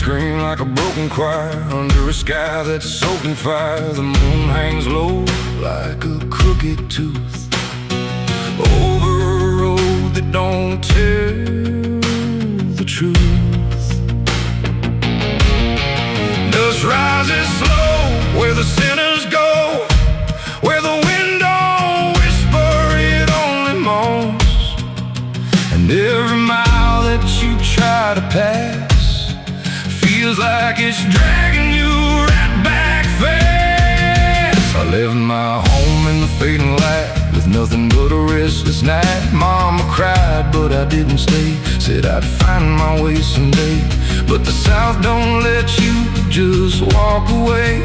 scream like a broken choir under a sky that's soaked in fire. The moon hangs low like a crooked tooth over a road that don't tell the truth. Dust rises slow where the sinners go, where the wind don't whisper, it only moans. And every mile that you try to pass feels like it's dragging you right back fast. I left my home in the fading light with nothing but a restless night. Mama cried, but I didn't stay. Said I'd find my way someday. But the South don't let you just walk away.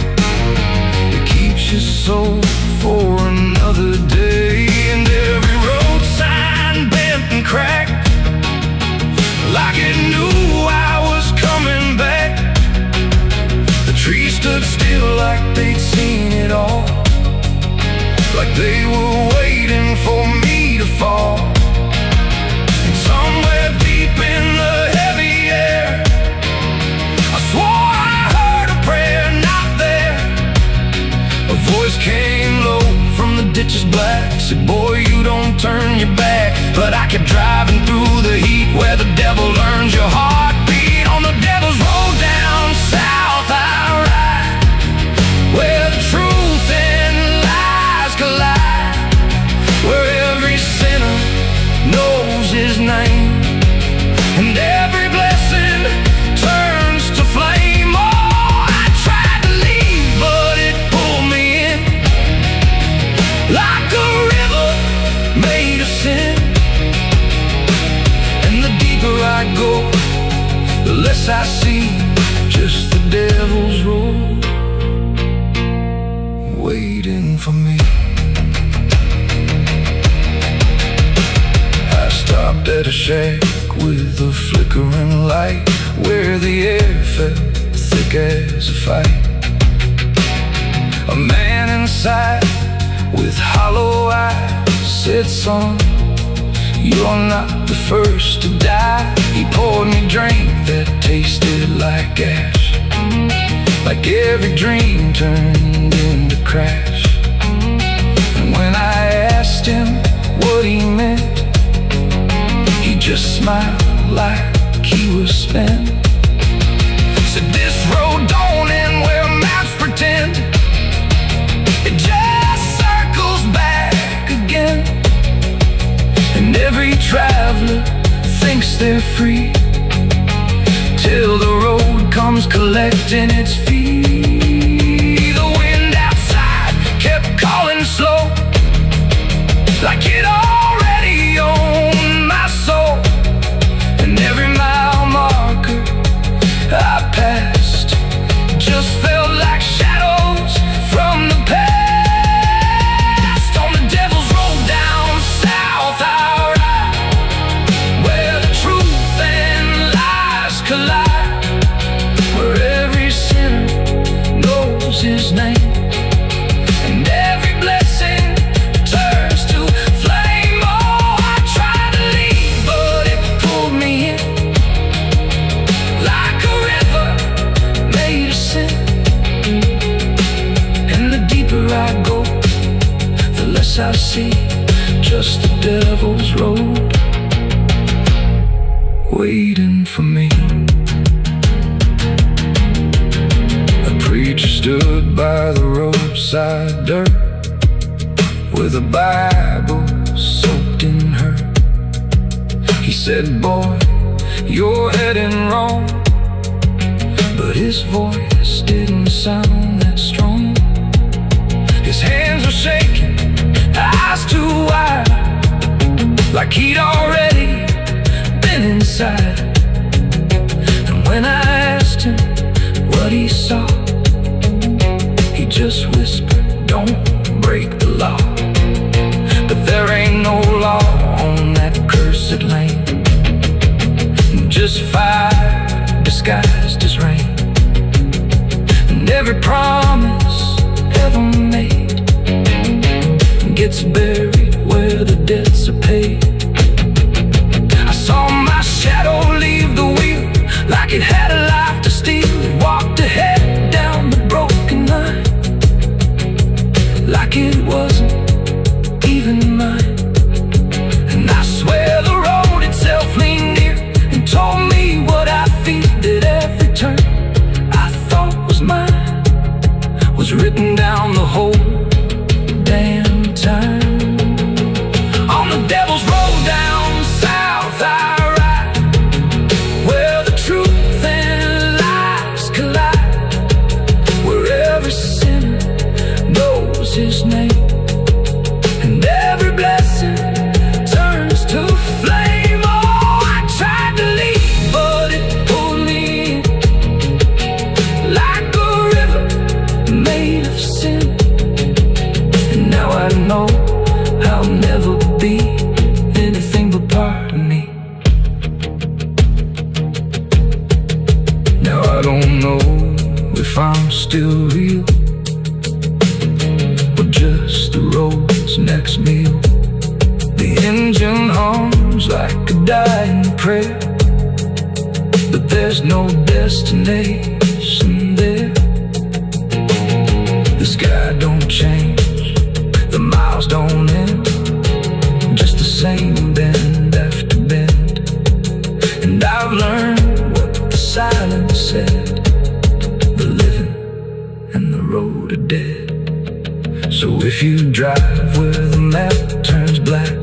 It keeps you so for another day. And every road sign bent and cracked, like it knew I was coming back. The trees stood still like they'd seen it all, like they were waiting for me to fall. And somewhere deep in the heavy air, I swore I heard a prayer not there. A voice came low from the ditches black, said, boy, you don't turn your back. But I kept driving through the heat where the devil learns your heartbeat. On the devil's road down south I ride, where the truth and lies collide, where every sinner knows his name, and every blessing turns to flame. Oh, I tried to leave, but it pulled me in, like a river made of sin. And the deeper I go, the less I see, just the devil's road waiting for me. I stopped at a shack with a flickering light, where the air felt thick as a fight. A man inside with hollow eyes said, son, you're not the first to die. He poured me a drink that tasted like ash, like every dream turned into crash. And when I asked him what he meant, he just smiled like he was spent. Said, this road don't end where maps pretend, it just circles back again. And every traveler thinks they're free, till the road comes collecting its fee. The wind outside kept calling slow, like it already owned my soul. And every mile marker I passed just felt like shadows from the past. On the devil's road down south I ride, where the truth and lies collide, where every sinner knows his name, and every blessing turns to flame. Oh, I tried to leave, but it pulled me in, like a river made of sin. And the deeper I go, the less I see, just the devil's road waiting for me. A preacher stood by the roadside dirt, with a Bible soaked in her. He said, boy, you're heading wrong. But his voice didn't sound that strong. His hands were shaking, eyes too wide, like he'd already been inside. And when I asked him what he saw, he just whispered, don't break the law. But there ain't no law on that cursed land, just fire disguised as rain. And every promise ever made gets buried where the debts are paid. I saw my shadow leave the wheel, like it had a life to steal. prayer, but there's no destination there. The sky don't change, the miles don't end, just the same bend after bend. And I've learned what the silence said: the living and the road are dead. So if you drive where the map turns black,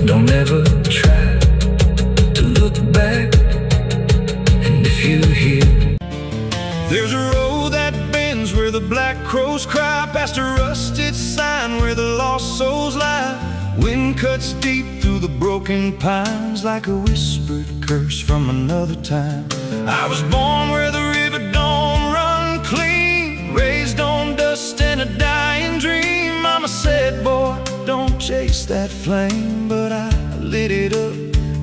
don't ever try to look back. And if you hear there's a road that bends where the black crows cry, past a rusted sign where the lost souls lie. Wind cuts deep through the broken pines like a whispered curse from another time. I was born where the river don't run clean, raised on dust and a dying dream. Mama said, boy, don't chase that flame, but I lit it up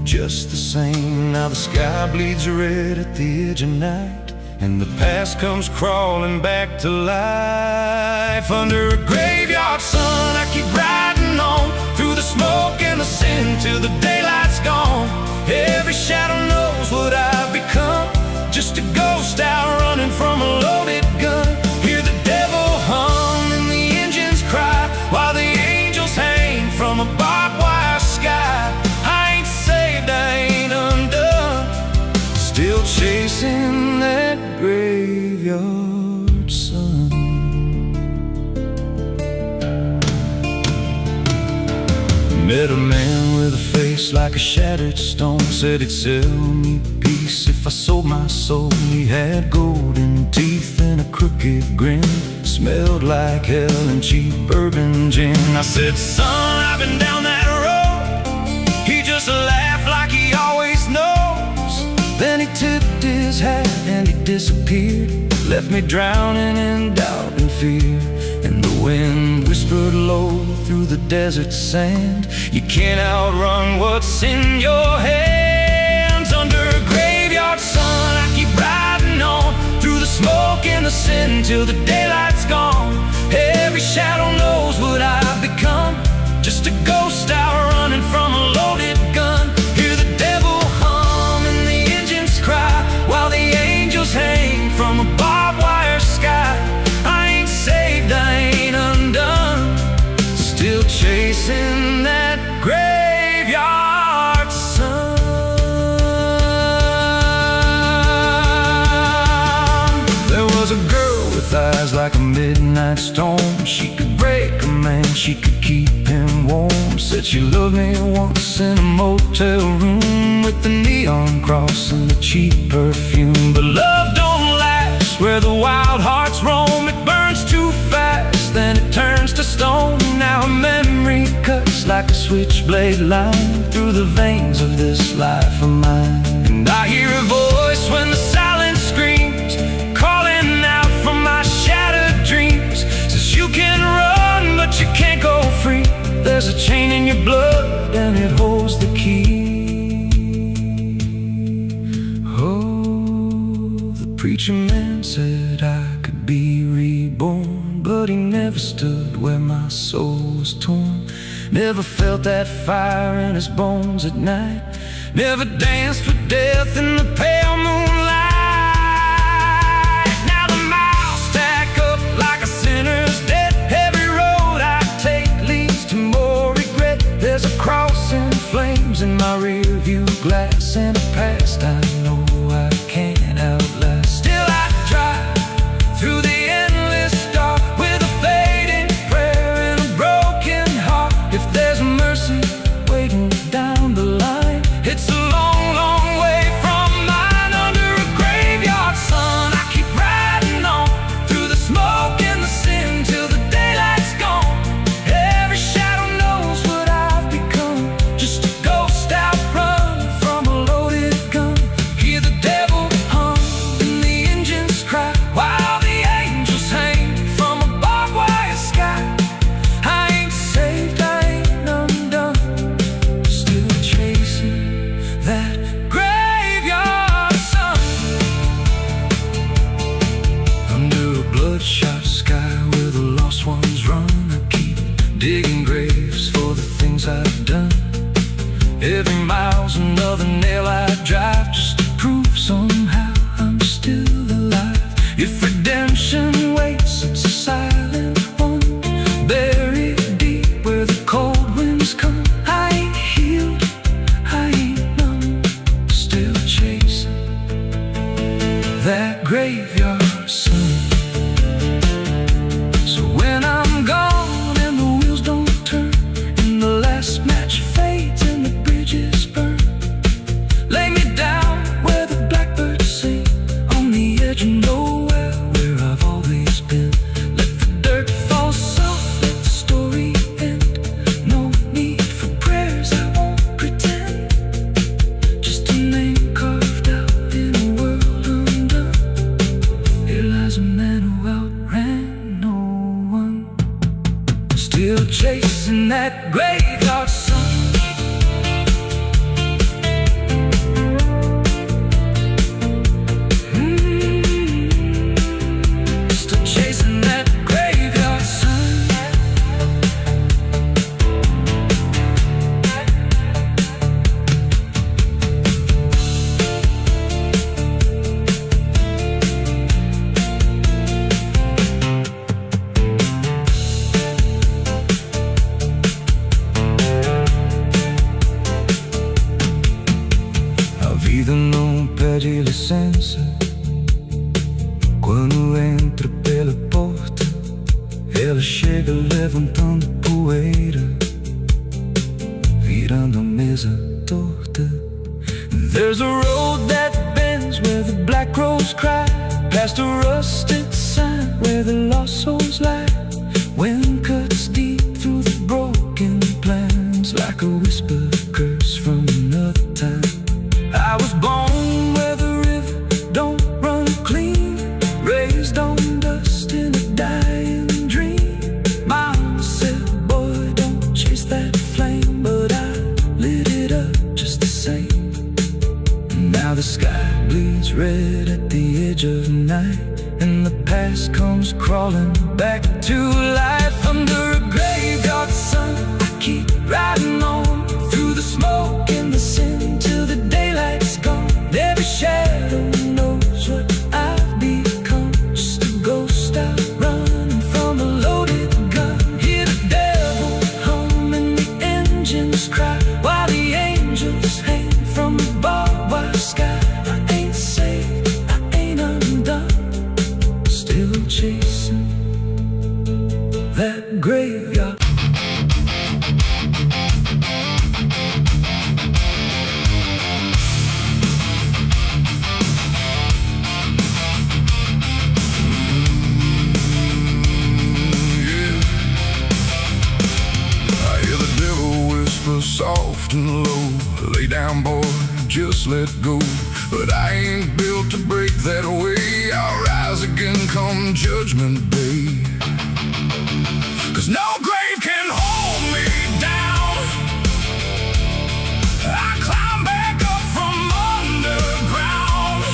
just the same. Now the sky bleeds red at the edge of night, and the past comes crawling back to life. Under a graveyard sun, I keep riding on through the smoke and the sin till the daylight's gone. Every shadow knows what I've become, just a ghost out running from a loaded gun. Hear the devil hum and the engines cry, while the angels hang from a barbed wire sky. I ain't saved, I ain't undone, still chasing that graveyard sun. Met a man with a face like a shattered stone, said he'd sell me peace if I sold my soul. He had golden teeth and a crooked grin, smelled like hell and cheap bourbon gin. I said, son, I've been down that road. He just laughed like he always knows. Then he tipped his hat and he disappeared, left me drowning in doubt and fear. And the wind whispered low through the desert sand, you can't outrun what's in your hands. Under a graveyard sun, I keep riding on through the smoke and the sin till the daylight's gone. Every shadow knows what I've become, just a ghost out running from a loaded gun. Hear the devil hum and the engines cry, while the angels hang from a barbed wire sky. I ain't saved, I ain't undone, still chasing that graveyard sun. There was a girl with eyes like a midnight storm. She could break a man, she could keep him warm. Said she loved me once in a motel room, with the neon cross and the cheap perfume. But love don't last where the wild hearts roam. It burns too fast, then it turns to stone. Now a memory cuts like a switchblade line through the veins of this life of mine. And I hear a voice when the silence screams, calling out from my shattered dreams. Says you can run, but you can't go free. There's a chain in your blood and it holds the key. Oh, the preacher man said I could be reborn, but he never stood where my soul was torn. Never felt that fire in his bones at night, never danced with death in the pale moonlight. Now the miles stack up like a sinner's debt. Every road I take leads to more regret. There's a cross in flames in my rear view glass, and a past I know I can't outlast. Still I drive through the endless dark with a fading prayer and a broken heart. If there's mercy waiting down the line, it's a long, long way from mine. Under a graveyard sun, I keep riding on through the smoke and the sin till the daylight's gone. Every shadow knows what I've become, just a ghost out Every mile's another nail I drive, just to prove somehow I'm still alive. If redemption waits, it's a silent one, buried deep where the cold winds come. I ain't healed, I ain't numb, still chasing that graveyard sun. So when I'm gone and the wheels don't turn, and the last match fades and the bridges burn, lay me down where the blackbirds sing, on the edge of nowhere where I've always been. Let the dirt fall soft, let the story end. No need for prayers, I won't pretend. Just a name carved out in a world undone. Here lies a man who outran no one, still chasing that graveyard sun. Still chasing that graveyard sun. A vida não pede licença quando entra pela porta. Ela chega levantando poeira, virando a mesa torta. There's a road that bends where the black crows cry, past a rusted sign where the lost souls lie. Wind cuts deep through the broken plans, like a whispered curse from another time. I was born where the river don't run clean, raised on dust in a dying dream. Mama said, boy, don't chase that flame, but I lit it up just the same. Now the sky bleeds red at the edge of night, and the past comes crawling back to life. Under a graveyard sun, I keep riding on through the smoke and the sin till the daylight's gone. Every shadow knows what I've become, just a ghost out running from a loaded gun. Hear the devil hum and the engines cry, while the angels hang from the barbed wire sky. I ain't saved, I ain't undone, still chasing that graveyard. Soft and low, lay down boy, just let go. But I ain't built to break that way. I'll rise again come judgment day. 'Cause no grave can hold me down. I climb back up from underground,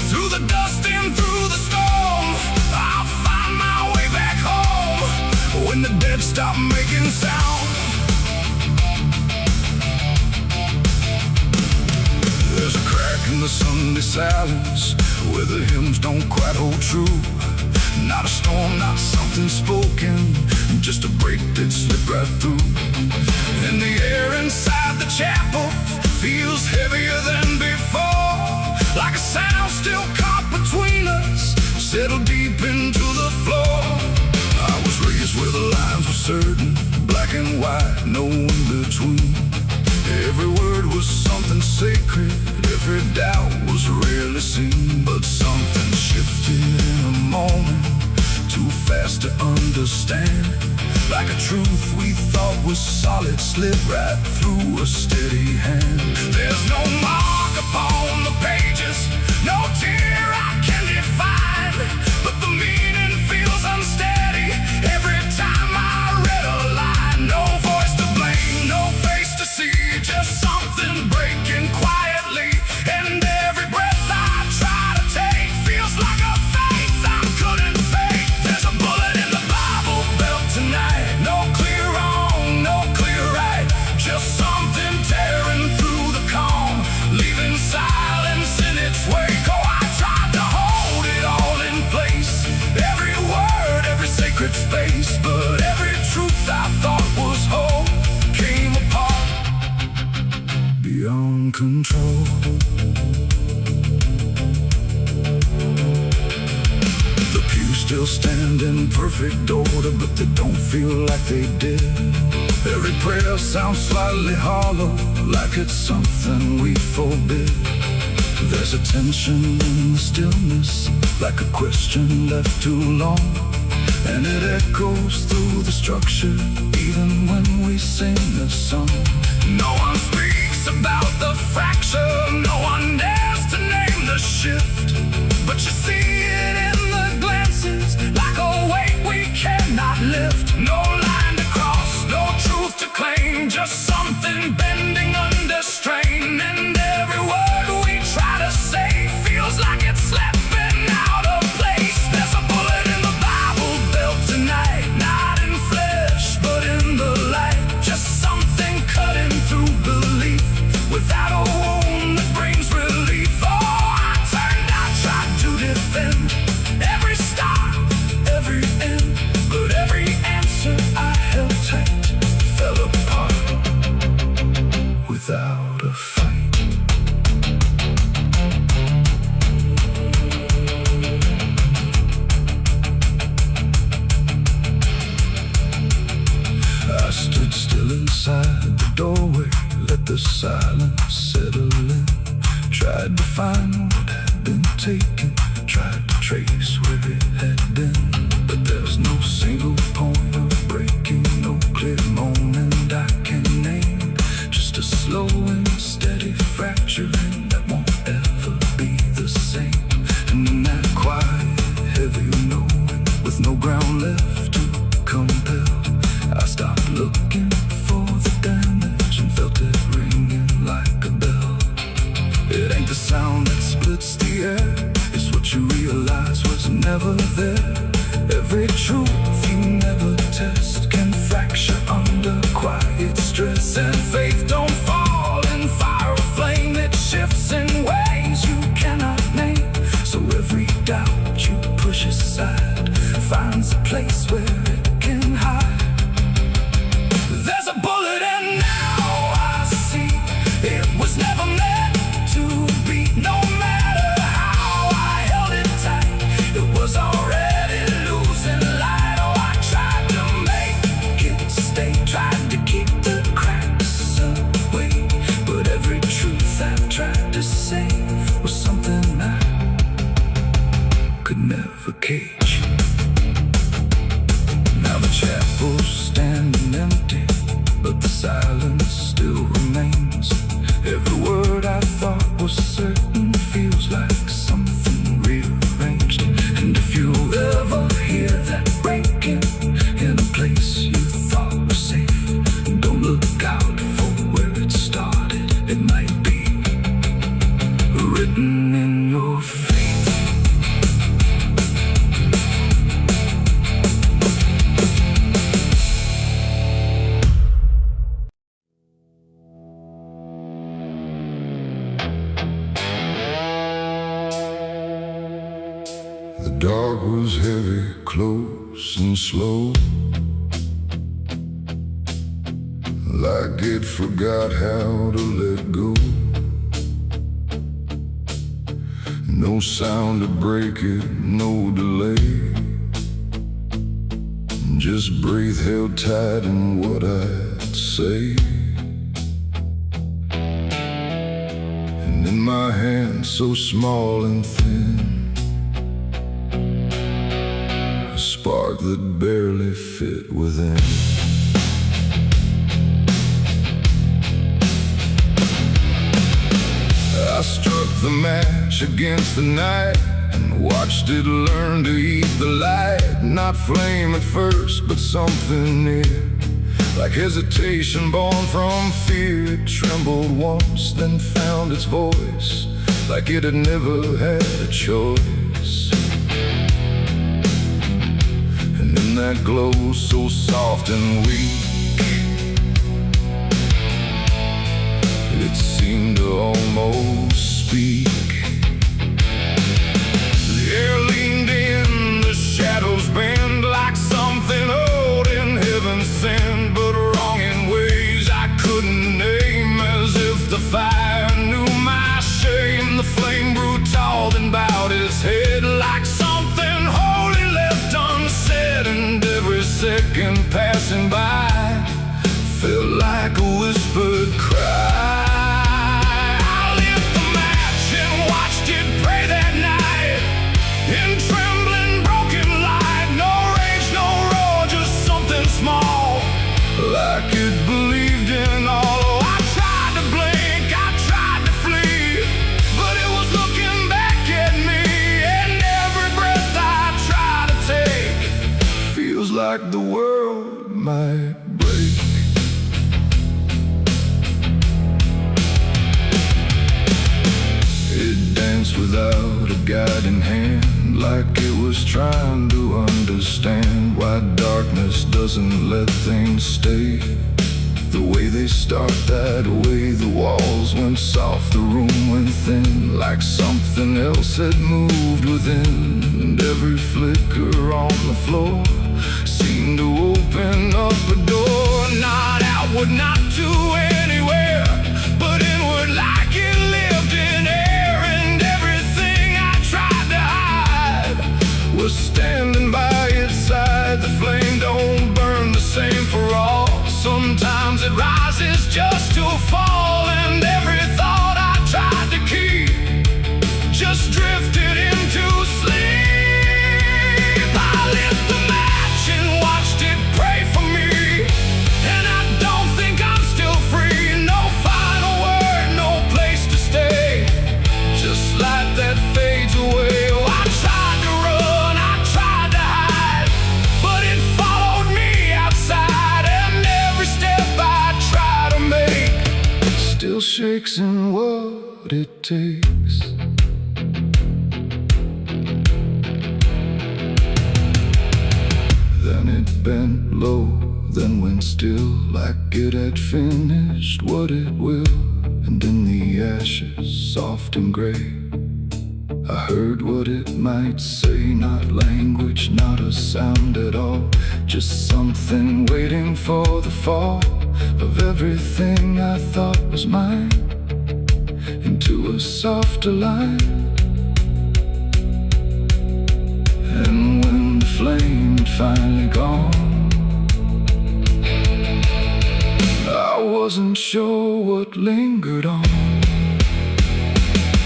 through the dust and through the storm. I'll find my way back home when the dead stop making sound. There's a crack in the Sunday silence where the hymns don't quite hold true. Not a storm, not something spoken, just a break that slipped right through. And the air inside the chapel feels heavier than before, like a sound still caught between us, settled deep into the floor. I was raised where the lines were certain, black and white, no in between. Every word was something sacred, every doubt was rarely seen. But something shifted in a moment, too fast to understand. Like a truth we thought was solid slipped right through a steady hand. There's no mark upon the pages, no tear I can define, but the meaning feels unsteady every time I read a line. No voice to blame, no face to see, just something breaking quietly. And every breath I try to take feels like a faith I couldn't fake. There's a bullet in the Bible belt tonight, no clear wrong, no clear right, just control. The pews still stand in perfect order, but they don't feel like they did. Every prayer sounds slightly hollow, like it's something we forbid. There's a tension in the stillness, like a question left too long, and it echoes through the structure, even when we sing a song. No one speaks about the fracture, no one dares to name the shift, but you see it in the glances, like a weight we cannot lift. No line to cross, no truth to claim, just something bending under strain. And every word we try to say feels like it's slipping out of place. There's a bullet in the Bible built tonight, not in flesh, but in the light. Just something cutting through belief, without a wound that brings relief. Oh, I turned, I tried to defend every start, every end, but every answer I held tight fell apart without a fight. I stood still inside the doorway, let the silence settle in. Tried to find what had been taken, tried to trace where it had been, but there's no single point of breaking, no clear moment I can name. Just a slow and steady fracturing that won't ever be the same. And in that quiet, heavy knowing, with no ground left to compel, I stopped looking for the damage and felt it ringing like a bell. It ain't the sound that splits the air, it's what you realize was never there. Every truth you never test can fracture under quiet stress. And faith don't fall in fire or flame, it shifts in ways you cannot name. So every doubt you push aside finds a place where it can hide. There's a bullet and now I see it was never meant to be. No matter how I held it tight, it was already losing light. Oh, I tried to make it stay, tried to keep the cracks away, but every truth I tried to say was something I could never cage. Now the chapel's standing empty, but the silence still remains. Every word I thought was certain feels like something rearranged. And if you ever hear that breaking in a place you thought was safe, don't look out for where it started. It might be written in your fate. The dark was heavy, close and slow, like it forgot how to let go. No sound to break it, no delay, just breath held tight in what I'd say. And in my hand so small and thin, spark that barely fit within. I struck the match against the night and watched it learn to eat the light. Not flame at first, but something near, like hesitation born from fear. It trembled once, then found its voice, like it had never had a choice. And in that glow so soft and weak, it seemed to almost speak. The air leaned in, the shadows bend, like something old in heaven sent, but wrong in ways I couldn't name, as if the fire knew guiding hand, like it was trying to understand why darkness doesn't let things stay the way they start, that way the walls went soft, the room went thin, like something else had moved within. And every flicker on the floor seemed to open up a door, not outward, not to anywhere, but inward, like it lived in air. And everything I tried to hide was standing by its side. The flame don't burn the same for all. Sometimes it rises just to fall, and every thought I tried to keep just drifted into sleep. I lit the match and watched it pray for me, and I don't think I'm still free. No final word, no place to stay, just light that fades away. Oh, I tried to run, I tried to hide, but it followed me outside, and every step I try to make still shakes in what it takes. Then it bent low, then went still, like it had finished what it will. And in the ashes, soft and gray, I heard what it might say. Not language, not a sound at all, just something waiting for the fall of everything I thought was mine into a softer line. And when the flame had finally gone, I wasn't sure what lingered on.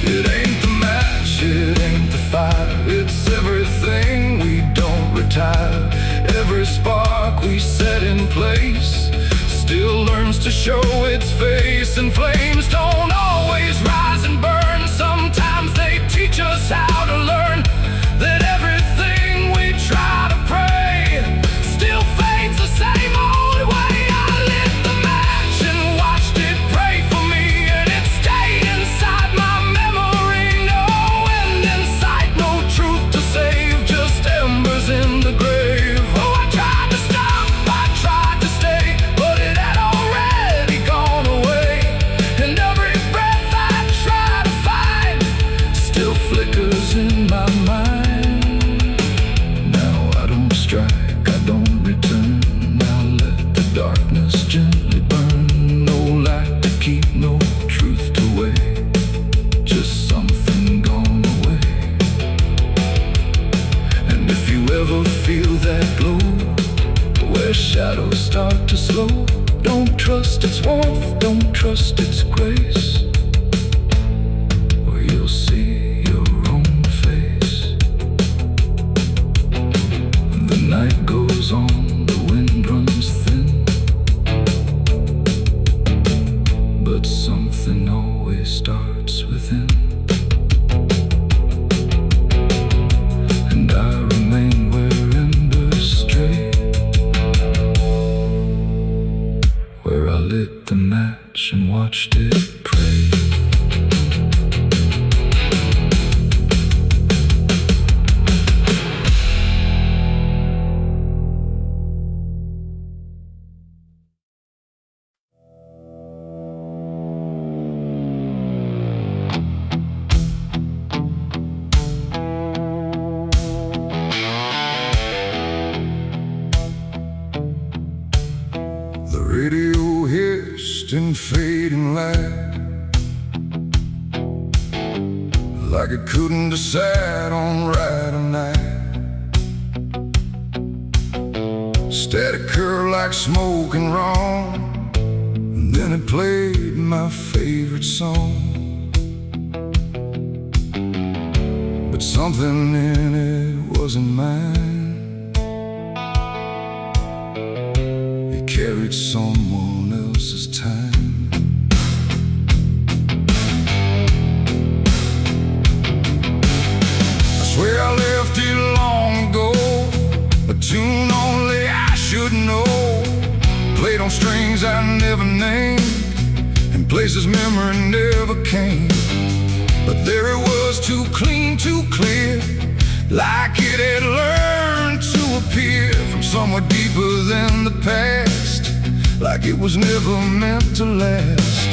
It ain't the match, it ain't the fire, it's everything we don't retire. Every spark we set in place still learns to show its face. And flames don't always rise and burn, sometimes they teach us how to learn that everything we try to pray still fades the same old way. I lit the match and watched it pray for me, and it stayed inside my memory. No end in sight, no truth to save, just embers in the grave. Oh, I tried to stop, I tried to stay, but it had already gone away. And every breath I try to find still flickers in my mind. Now I don't strike, I don't return, I let the darkness gently burn. No light to keep, no truth to weigh, just something gone away. And if you ever feel that glow, where shadows start to slow, don't trust its warmth, don't trust its grace, or you'll see your own face. The night goes on, the wind runs thin, but something always starts within. And I remain where embers stray, where I lit the match and watched it pray. The radio hissed in fading light, like it couldn't decide on right or night. Static curl like smoke and wrong, and then it played my favorite song. But something in it wasn't mine, carried someone else's time. I swear I left it long ago, a tune only I should know, played on strings I never named, and places memory never came. But there it was, too clean, too clear, like it had learned to appear from somewhere deeper than the past, like it was never meant to last.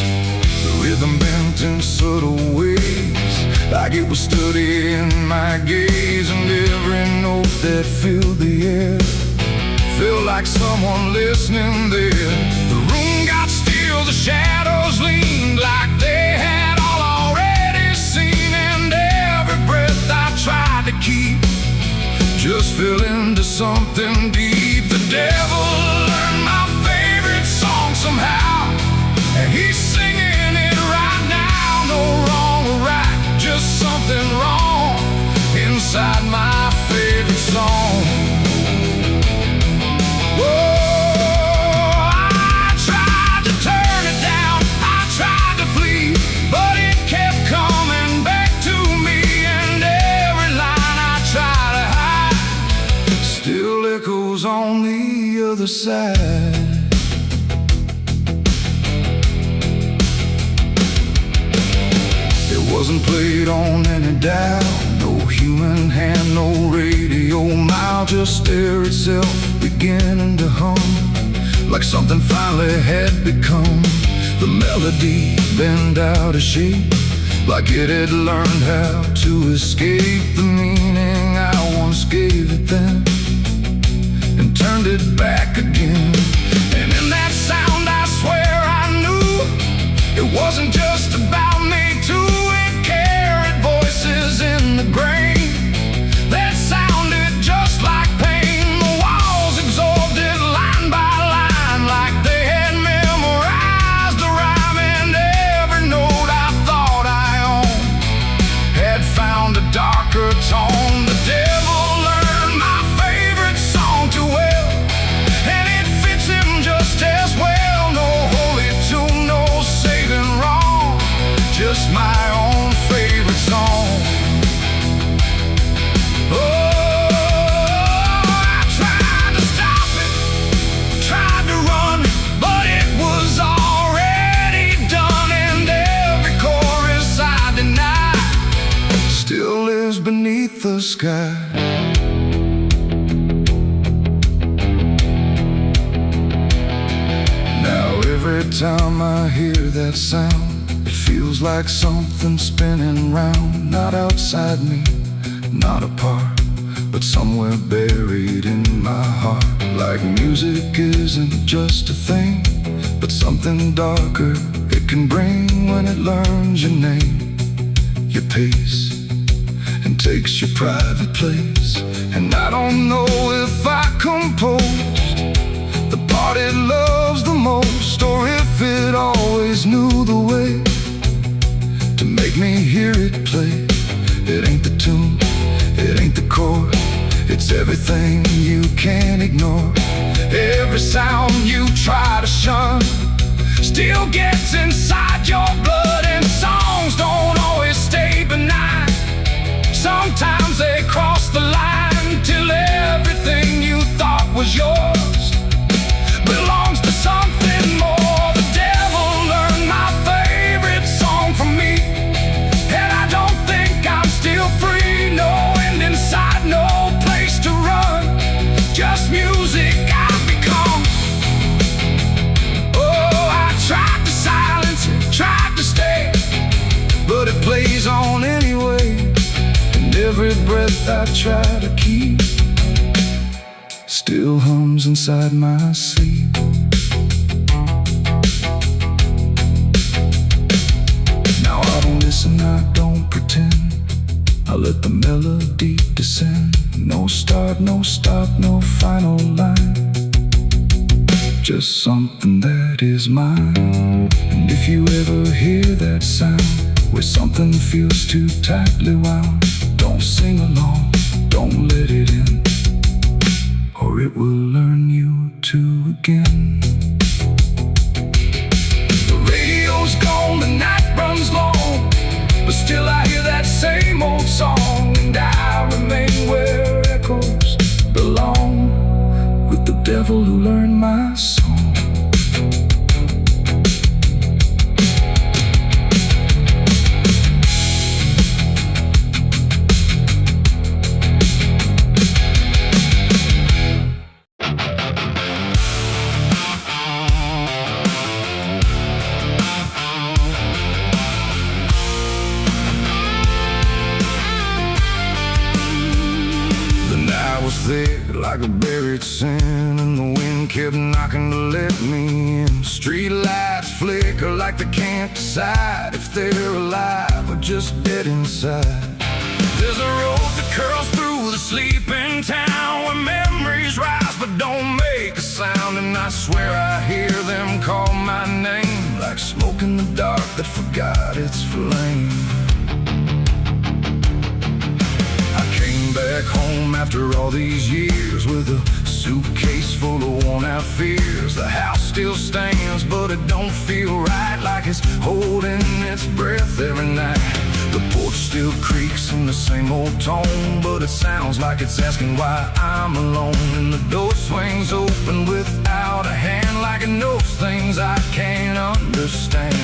The rhythm bent in subtle ways, like it was studying my gaze, and every note that filled the air felt like someone listening there. The room got still, the shadows leaned like they had all already seen, and every breath I tried to keep just fell into something deep. The devil learned my favorite song somehow, and he's singing it right now. No wrong or right, just something wrong inside my favorite song. On the other side, it wasn't played on any dial, no human hand, no radio mile, just air itself beginning to hum, like something finally had become. The melody bent out of shape, like it had learned how to escape the meaning I once gave it then, and turned it back again. And in that sound I swear I knew it wasn't just about me too. It carried voices in the grain that sounded just like pain. The walls absorbed it line by line, like they had memorized the rhyme, and every note I thought I owned had found a darker tone. The devil learned my favorite song too well, and it fits him just as well. No holy tune, no saving wrong, just my own favorite song. Oh, I tried to stop it, tried to run, but it was already done, and every chorus I denied still lives beneath the sky. Every time I hear that sound, it feels like something spinning round, not outside me, not apart, but somewhere buried in my heart. Like music isn't just a thing, but something darker it can bring when it learns your name, your pace, and takes your private place. And I don't know if I composed the part it loves the most, or if it always knew the way to make me hear it play. It ain't the tune, it ain't the chord, it's everything you can't ignore. Every sound you try to shun still gets inside your blood, and songs don't always stay benign. Sometimes they cross the line till everything you thought was yours belongs to something more. The devil learned my favorite song from me, and I don't think I'm still free. No end in sight, no place to run, just music I've become. Oh, I tried to silence it, tried to stay, but it plays on anyway, and every breath I try to keep still hums inside my sleep. Now I don't listen, I don't pretend, I let the melody descend. No start, no stop, no final line, just something that is mine. And if you ever hear that sound where something feels too tightly wound, don't sing along, don't let it in, or it will learn you to again. The radio's gone, the night runs long, but still I hear that same old song, and I remain where echoes belong, with the devil who learned my song. thick like a buried sin, and the wind kept knocking to let me in. Street lights flicker like they can't decide if they're alive or just dead inside. There's a road that curls through the sleeping town, where memories rise but don't make a sound. And I swear I hear them call my name, like smoke in the dark that forgot its flame. I came back home after all these years with a suitcase full of worn-out fears. The house still stands, but it don't feel right, like it's holding its breath every night. The porch still creaks in the same old tone, but it sounds like it's asking why I'm alone. And the door swings open without a hand, like it knows things I can't understand.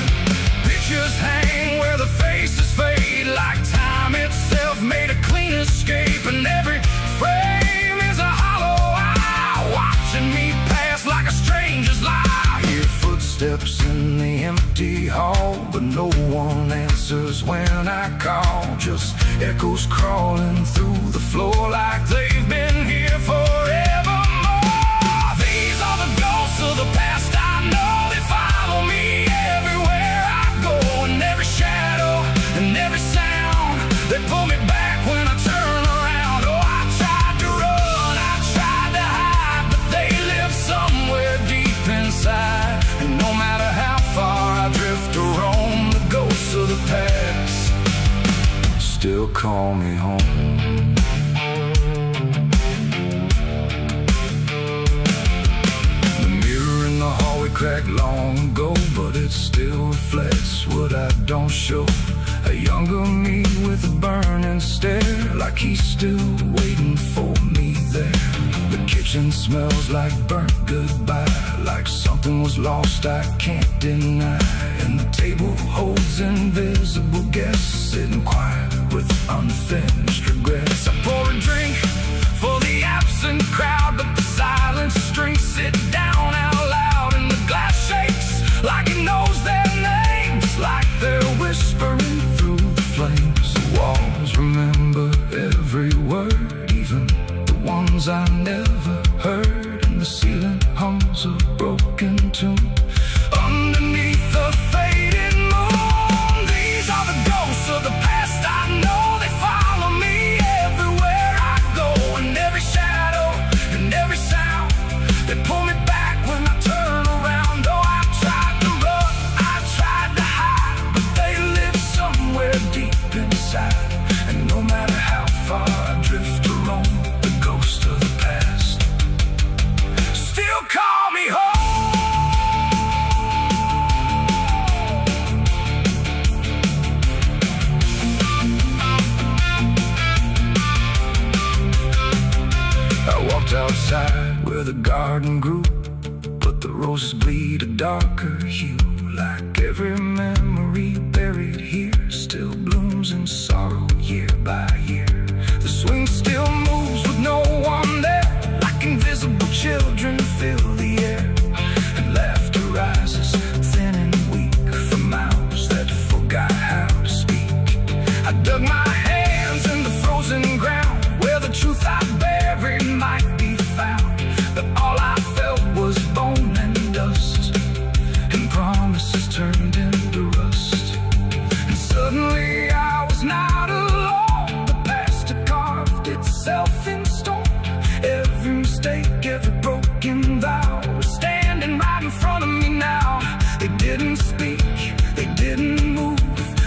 Pictures hang where the faces fade, like time itself made a clean escape. And every frame is a hollow eye, watching me pass like a stranger's lie. I hear footsteps in the empty hall, but no one answers when I call. Just echoes crawling through the floor like they've been here forevermore. These are the ghosts of the past, I know they follow me everywhere I go. And every shadow and every sound, they pull me back when I turn around. Oh, I tried to run, I tried to hide, but they live somewhere deep inside. And no matter how far I drift or roam, the ghosts of the past still call me home. The mirror in the hallway cracked long ago, but it still reflects what I don't show. A younger me with a burning stare, like he's still waiting for me there. The kitchen smells like burnt goodbye, like something was lost I can't deny. And the table holds invisible guests, sitting quiet with unfinished regrets. I pour a drink for the absent crowd, but the silence drinks sit down out loud. And the glass shakes like it knows their names, like they're whispering through the flames. The walls remember every word, even the ones I never heard. And the ceiling hums a broken tune underneath the fading moon. These are the ghosts of the past, I know they follow me everywhere I go. And every shadow and every sound, they pull me back when I turn around. Oh, I tried to run, I tried to hide, but they live somewhere deep inside. And no matter how far I drift or roam, the ghost of the past still call me home. I walked outside where the garden grew, but the roses bleed a darker hue. Like every memory buried here still blooms in sorrow year by year. The swing still moves with no one there, like invisible children fill the air. And laughter rises thin and weak from mouths that forgot how to speak. I dug my hands in the frozen ground, where the truth I buried might be found. But all I felt was bone and dust, and promises turned into rust. And suddenly I was not alone. The past had carved itself in stone. Every mistake, every broken vow was standing right in front of me now. They didn't speak, they didn't move,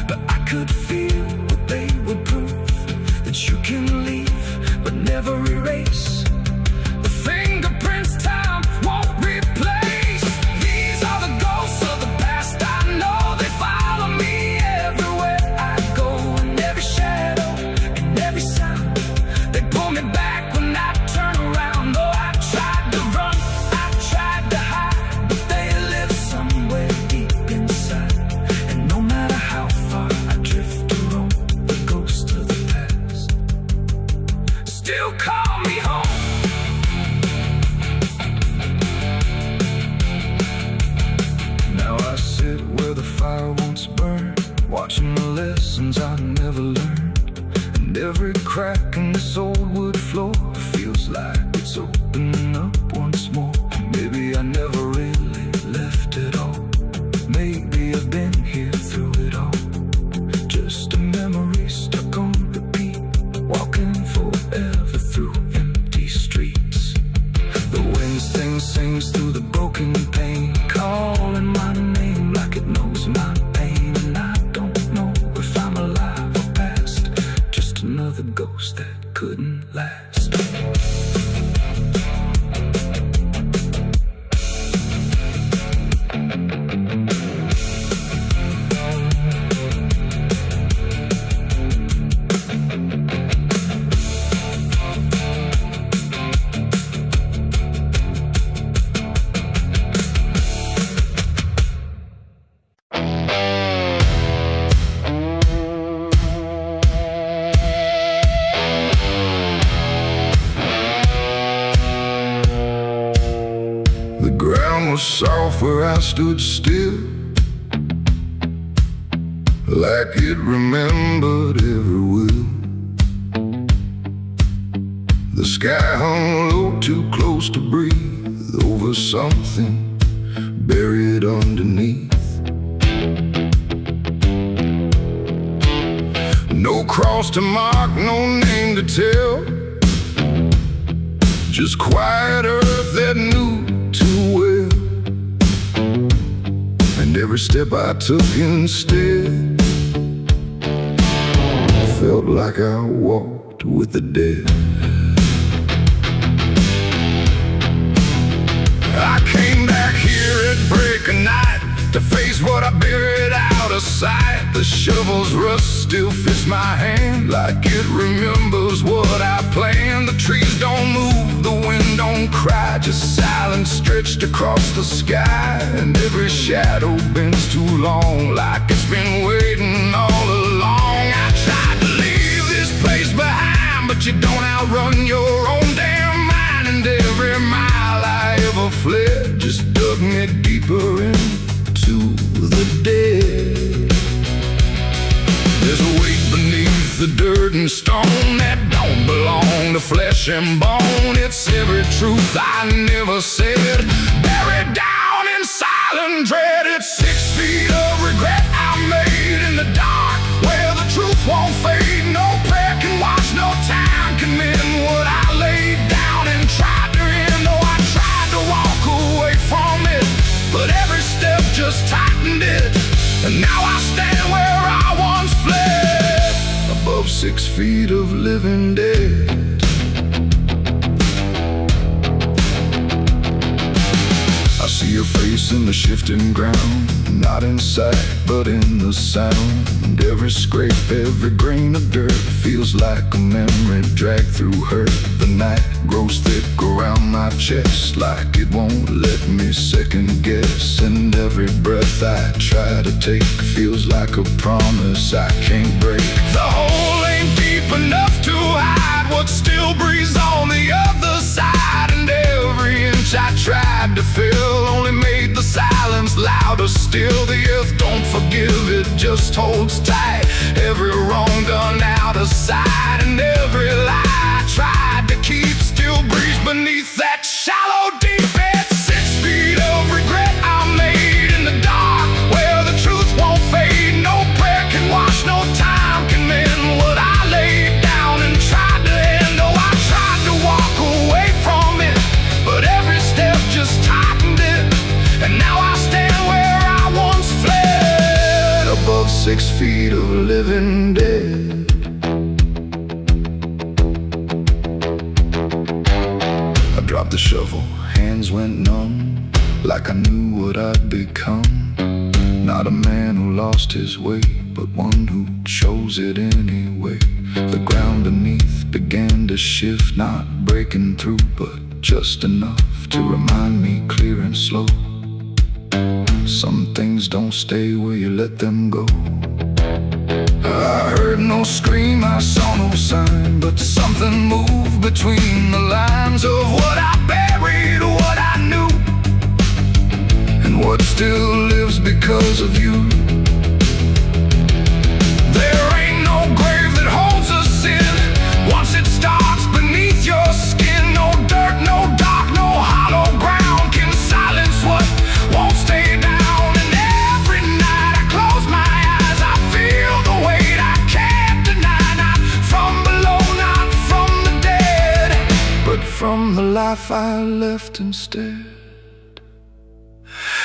but I could feel what they would prove. That you can leave, but never erase the fingerprints time won't replace. These are the ghosts of the past, I know they follow me everywhere I go. And every shadow and every sound, they pull me back when I turn around. Oh, I tried to run, I tried to hide, but they live somewhere deep inside. And no matter how far I drift or roam, the ghost of the past still call me home. Now I sit where the fire once burned, watching the lessons I never learned. And every crack in this old wood floor feels like off where I stood still, like it remembered every will. The sky hung low, too close to breathe, over something buried underneath. No cross to mark, no name to tell, just quiet earth that knew too well. And every step I took instead felt like I walked with the dead. I came back here at break of night to face what I buried out of sight. The shovel's rust still fits my hand like it remembers what I planned. The trees don't move, the wind don't cry, just silence stretched across the sky. And every shadow bends too long, like it's been waiting all along. I tried to leave this place behind, but you don't outrun your own damn mind. And every mile I ever fled just dug me deeper into the dead. There's a weight beneath the dirt and stone that don't belong to flesh and bone. It's every truth I never said, buried down in silent dread. It's 6 feet of regret I made in the dark, where the truth won't fade. No prayer can wash, no time can mend what I laid down and tried to end. Oh, I tried to walk away from it, but every step just tightened it. And now I stand where I once fled, above 6 feet of living dead. I see your face in the shifting ground, not in sight, but in the sound. Every scrape, every grain of dirt feels like a memory dragged through hurt. The night grows thick around my chest, like it won't let me second guess. And every breath I try to take feels like a promise I can't break. The hole ain't deep enough to hide what still breathes on the other side. And every inch I tried to fill only made the silence louder still. The earth don't forgive, it just holds tight. Every wrong done out of sight, and every lie I tried to keep still breathes beneath that shallow deep. It's 6 feet of regret I made in the dark, where the truth won't fade. No prayer can wash, no time can mend what I laid down and tried to end. Oh, I tried to walk away from it, but every step just tightened it. And now I stand where I once fled, above 6 feet of living dead. I dropped the shovel, hands went numb, like I knew what I'd become. Not a man who lost his way, but one who chose it anyway. The ground beneath began to shift, not breaking through, but just enough to remind me clear and slow. Some things don't stay where you let them go. I heard no scream, I saw no sign, but something moved between the lines of what I buried, what I knew, and what still lives because of you. There ain't no grave that holds us in once it starts beneath your skin. No dirt, no dark, no hollow ground can silence what won't stay down. And every night I close my eyes, I feel the weight I can't deny. Not from below, not from the dead, but from the life I left instead.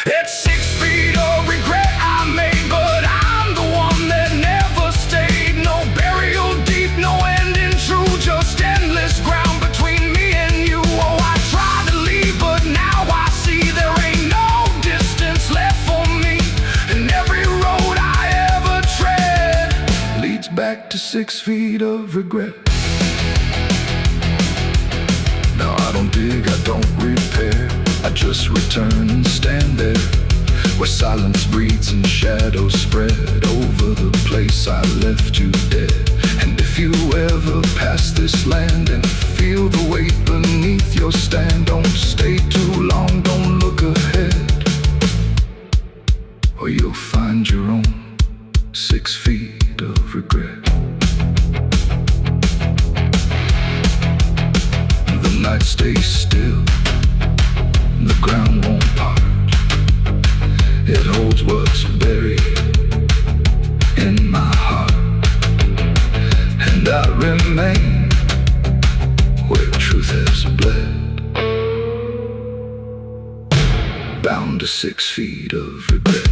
It's 6 feet of regret I made, but I'm the one that never stayed. No burial deep, no ending true, just endless ground between me and you. Oh, I tried to leave, but now I see there ain't no distance left for me. And every road I ever tread leads back to 6 feet of regret. Now I don't dig, I don't repair, I just return and stand there, where silence breathes and shadows spread over the place I left you dead. And if you ever pass this land and feel the weight beneath your stand, don't stay too long, don't look ahead. 6 feet of regret.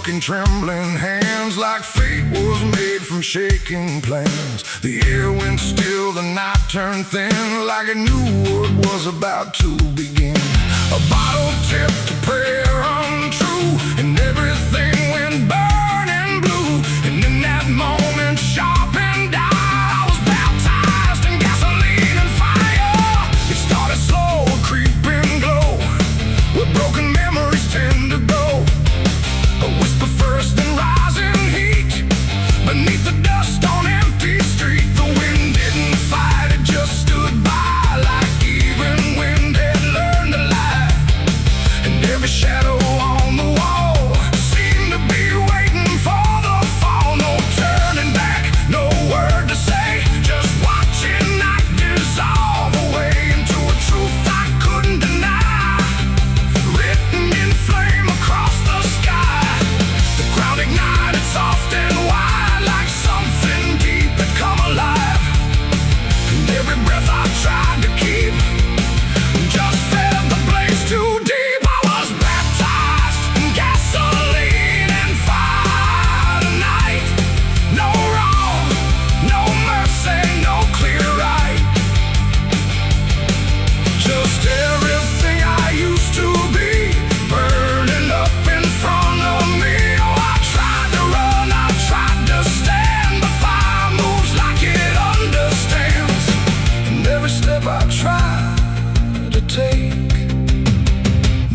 In trembling hands, like fate was made from shaking plans. The air went still, the night turned thin, like it knew what was about to begin. A bottle tipped, a prayer untrue, and everything went burning blue. And in that moment, sharp and dire, I was baptized in gasoline and fire. It started slow, a creeping glow, where broken memories tend to go. A whisper first, then rising heat beneath the dust on empty street. The wind didn't fight, it just stood by, like even wind had learned to lie. And every shadow on the wall seemed to be waiting for the fall. No turning back, no word to say, just watching night dissolve away into a truth I couldn't deny, written in flame across the sky. The ground ignited soft and wide, like something deep had come alive. And every breath I tried to keep just fed the blaze too deep. I was baptized in gasoline and fire tonight. No wrong, no mercy, no clear right. Just everything I used to be, burning up in front of me. Oh, I tried to run, I tried to stand, but fire moves like it understands. And every step I try to take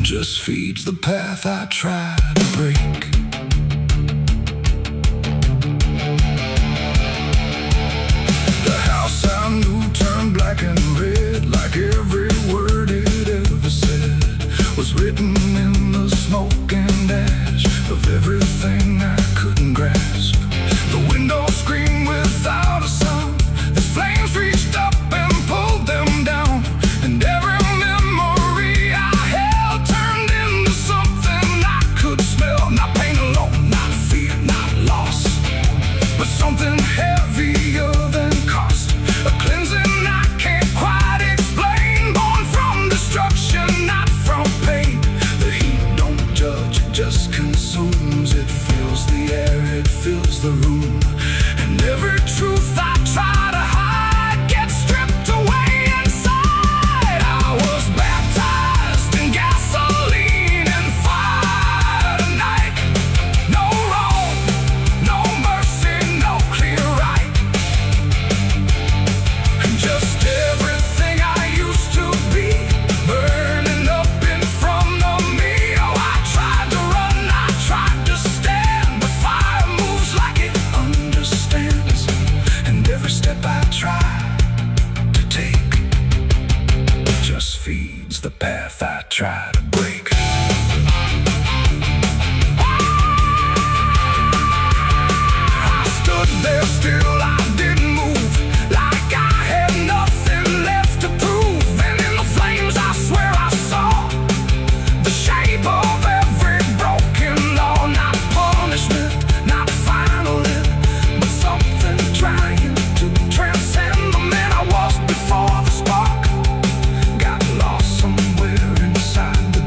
just feeds the path I try to break. The house I knew turned black and red, like every word it ever said was written in the smoke and ash of everything I couldn't grasp. The windows screamed without a sound as flames reached up and pulled them down. And every memory I held turned into something I could smell. Not pain alone, not fear, not loss, but something heavier than cost. A cleansing I can't quite explain, born from destruction, not from pain. The heat don't judge, it just consumes. It fills the air, it fills the room. And every truth I try to hide gets stripped away inside. I was baptized in gasoline and fire tonight. No wrong, no mercy, no clear right. And just everything I used to be, burning up in front of me. Oh, I tried to run, I tried to stand, but fire moves like it understands. And every step I try to take just feeds the path I try to break. I stood there still, I didn't move, like I had nothing left to prove. And in the flames I swear I saw the shape of every broken law. Not punishment, not final end, but something trying to transcend the man I was before the spark got lost somewhere inside the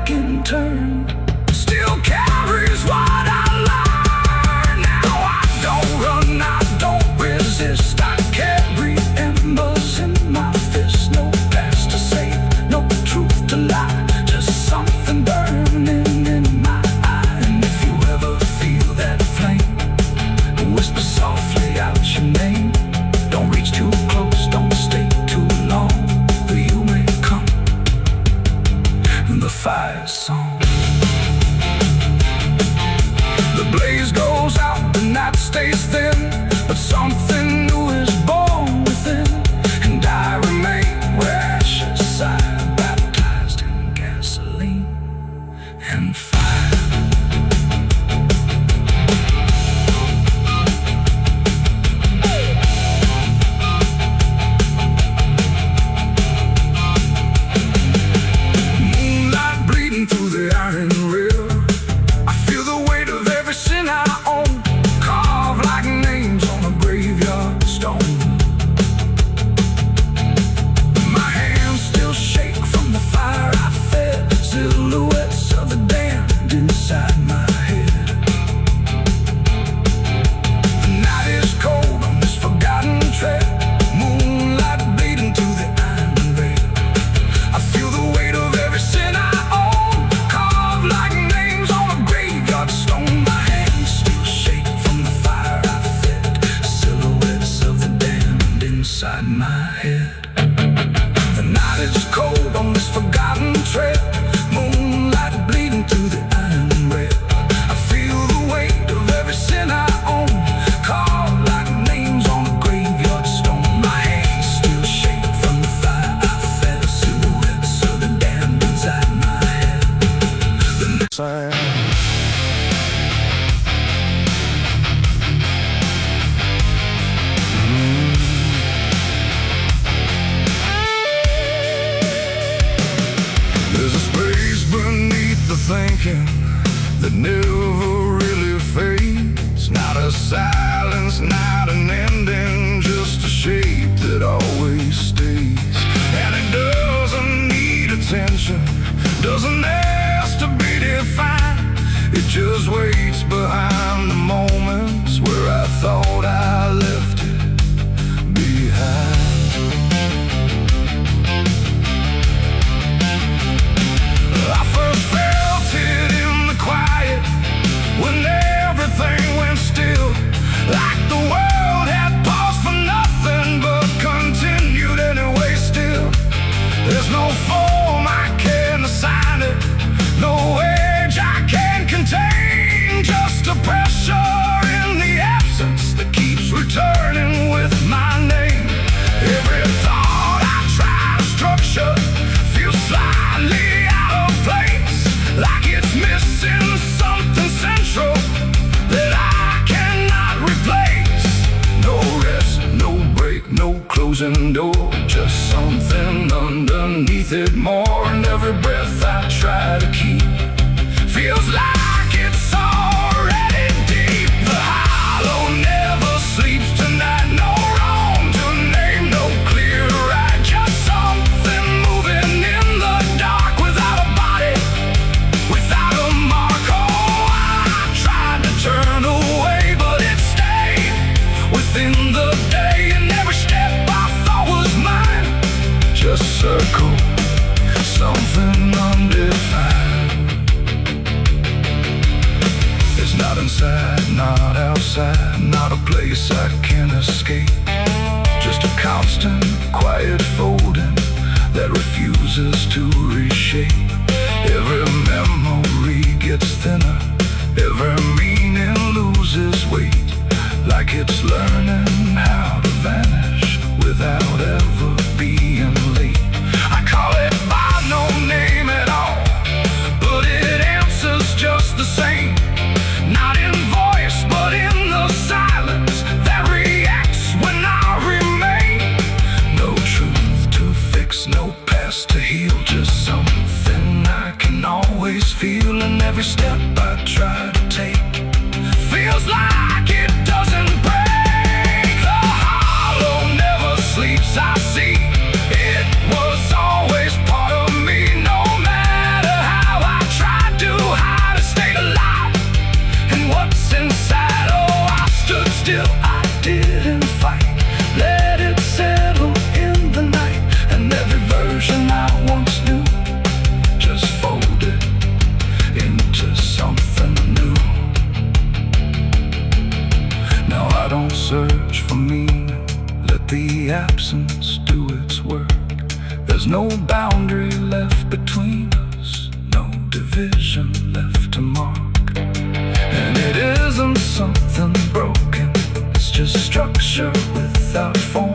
taking turns. Still carries what I learned. Now I don't run, I don't resist. I carry embers in my fist. No past to save, no truth to lie, just something burning in my eye. And if you ever feel that flame, whisper softly out your name. Don't reach too close, don't stay too long, or you may come in the fire song. The blaze goes out, the night stays thin, but something new is born within. And I remain where ashes sigh, baptized in gasoline and fire. Moonlight bleeding through the iron rail. I feel the weight of every sin I own, carved like names on a graveyard stone. My hands still shake from the fire I fed, silhouettes of the damned inside my head. The night is cold on this forgotten trail, moonlight bleeding through the iron rail. I feel the weight of every sin I own, carved like names on a graveyard stone. My hands still shake from the fire I fed, silhouettes of the damned inside my head. The night is cold on this forgotten trail, moonlight bleeding through the iron rail. I feel the weight of every sin I own, carved like names on a graveyard stone. My hands still shake from the fire I fed, silhouettes of the damned inside my head. The next There's a space beneath the thinking that never really fades. Not a silence, not an ending, just a shape that always stays. And it doesn't need attention, doesn't ask to be defined. It just waits behind the moments where I thought I left it behind. I first felt it in the quiet, when everything went still, like the world had paused for nothing but continued anyway still. There's no form I can assign it, no age I can contain, just a pressure in the absence that keeps returning with my name. Every thought I try to structure feels slightly out of place, like it's missing something central that I cannot replace. No rest, no break, no closing door, just something underneath it more. And every breath I try to keep feels like it's already deep. The hollow never sleeps tonight, no wrong to name, no clear right, just something moving in the dark without a body, without a mark. Oh, I tried to turn away, but it stayed within the day. And every step I thought was mine just circle, something undefined. It's not inside, not outside, not a place I can escape, just a constant, quiet folding that refuses to reshape. Every memory gets thinner, every meaning loses weight, like it's learning how to vanish without ever being late. I call it by no name at all, but it answers just the same. Not in voice, but in the silence that reacts when I remain. No truth to fix, no past to heal, just something I can always feel. And every step I try to take feels like it doesn't break. The hollow never sleeps, I see. It was always part of me, no matter how I the absence do its work. There's no boundary left between us, no division left to mark. And it isn't something broken, it's just structure without form,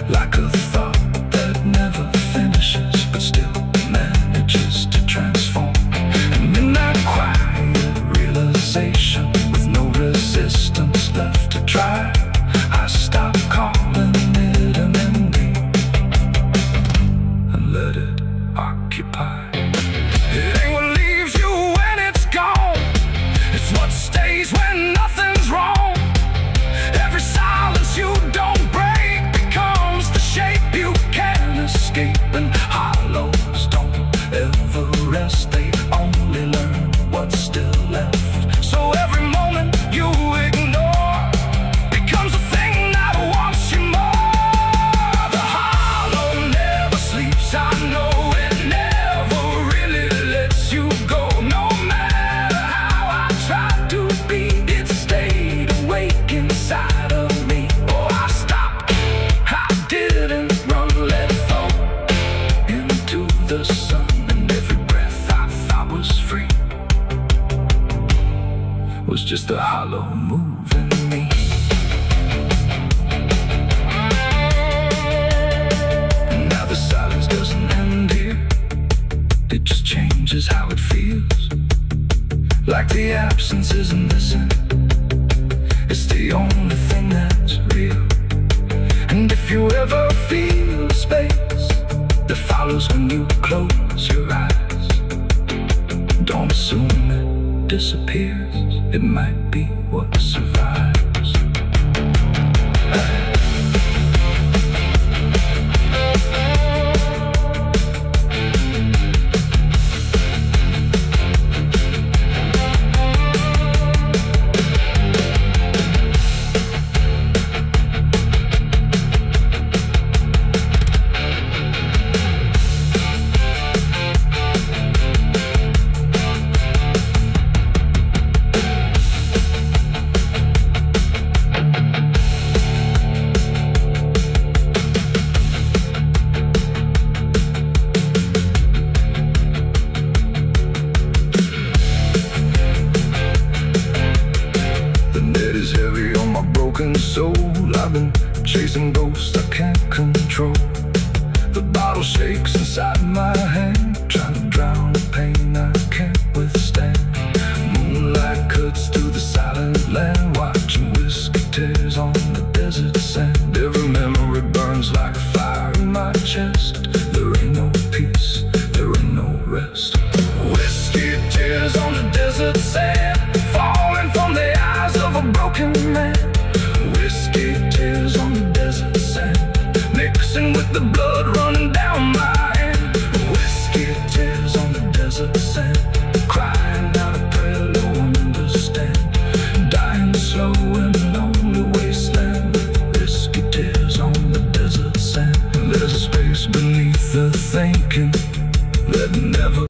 like a thought that never finishes but still manages to transform. And in that quiet realization, with no resistance left to try, I stop calling it an ending and let it occupy. It ain't what leaves you when it's gone, it's what stays when nothing's wrong. Every silence you don't break becomes the shape you can't escape. And hollows don't ever rest, they only learn what's still left. So every moment you ignore becomes a thing that wants you more. The hollow never sleeps, I know it never really lets you go. No matter how I tried to be, it stayed awake inside of me. Oh, I stopped, I didn't run, let it fall into the sun. And every breath I thought was free was just a hollow move in me. And now the silence doesn't end here, it just changes how it feels. Like the absence isn't missing, it's the only thing that's real. And if you ever feel a space that follows when you close your eyes, don't assume it disappears, it might be what survives. Soul, I've been chasing ghosts I can't control. The bottle shakes inside my hand, trying to drown the pain I can't withstand. Moonlight cuts through the silent land, watching whiskey tears on the desert sand. Every memory burns like a fire in my chest. There ain't no peace, there ain't no rest. Whiskey tears on the desert sand, falling from the eyes of a broken man. Whiskey tears on the desert sand, mixing with the blood running down my hand. Whiskey tears on the desert sand, crying out a prayer no one understand. Dying slow in a lonely wasteland, whiskey tears on the desert sand. There's a space beneath the thinking that never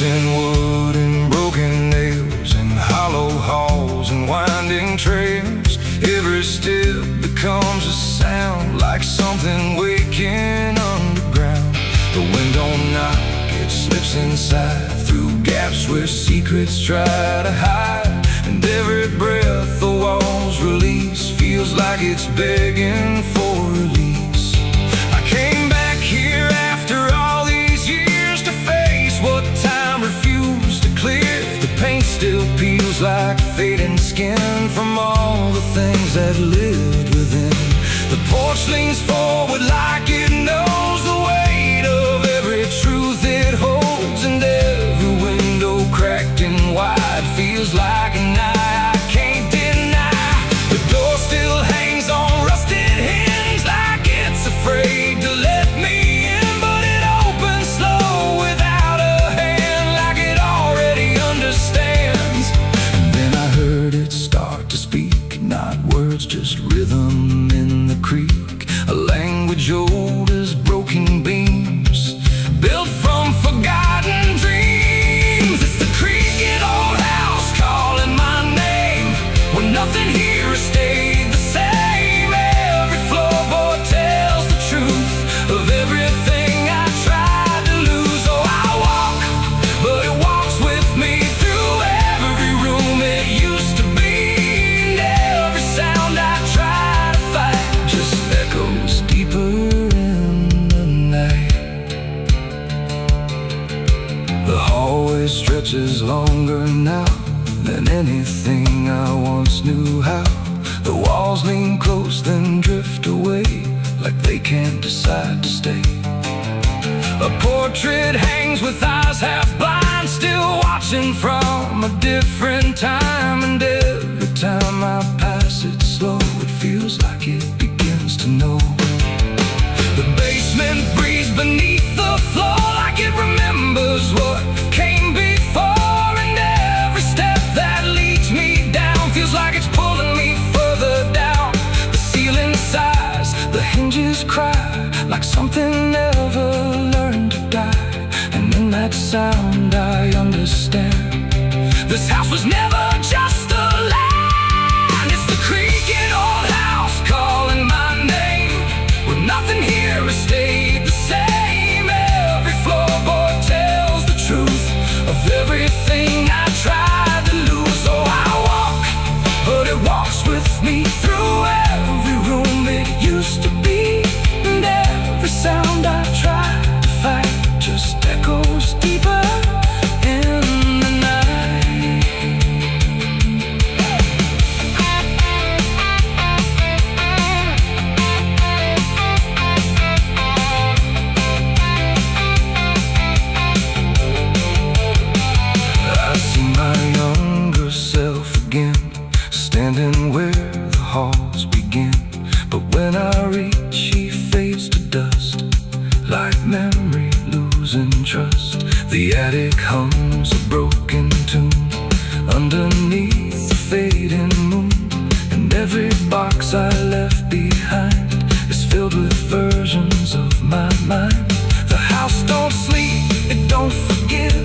in wood and broken nails, and hollow halls and winding trails. Every step becomes a sound, like something waking underground. The wind don't knock, it slips inside, through gaps where secrets try to hide. And every breath the walls release feels like it's begging for release. I came back here after all these years to face what time refused to clear. The paint still peels like fading skin from all the things that lived within. The porch leans forward like it knows the weight of every truth it holds. And every window cracked and wide feels like an eye I can't deny. The door still hangs on rusted hinges like it's afraid to let me in, but it opens slow without a hand, like it already understands. And then I heard it start to speak, not words, just rhythm in the creek. A language old as broken stretches longer now than anything I once knew how. The walls lean close, then drift away, like they can't decide to stay. A portrait hangs with eyes half blind, still watching from a different time. And every time I pass it slow, it feels like it begins to know. The basement breathes beneath the floor, like it remembers what came before. And every step that leads me down feels like it's pulling me further down. The ceiling sighs, the hinges cry, like something never learned to die. And in that sound I understand, this house was never just a land. It's the creaking old house calling my name, where nothing here has stayed the same. Every floorboard tells the truth of everything I tried to lose. So I walk, but it walks with me through every room it used to be. And every sound I try to fight just echoes deeper in the night. I see my younger self again, standing where the halls begin. But when I reach, he fades to dust, like memory losing trust. The attic hums a broken tune underneath the fading moon. And every box I left behind is filled with versions of my mind. The house don't sleep, it don't forgive,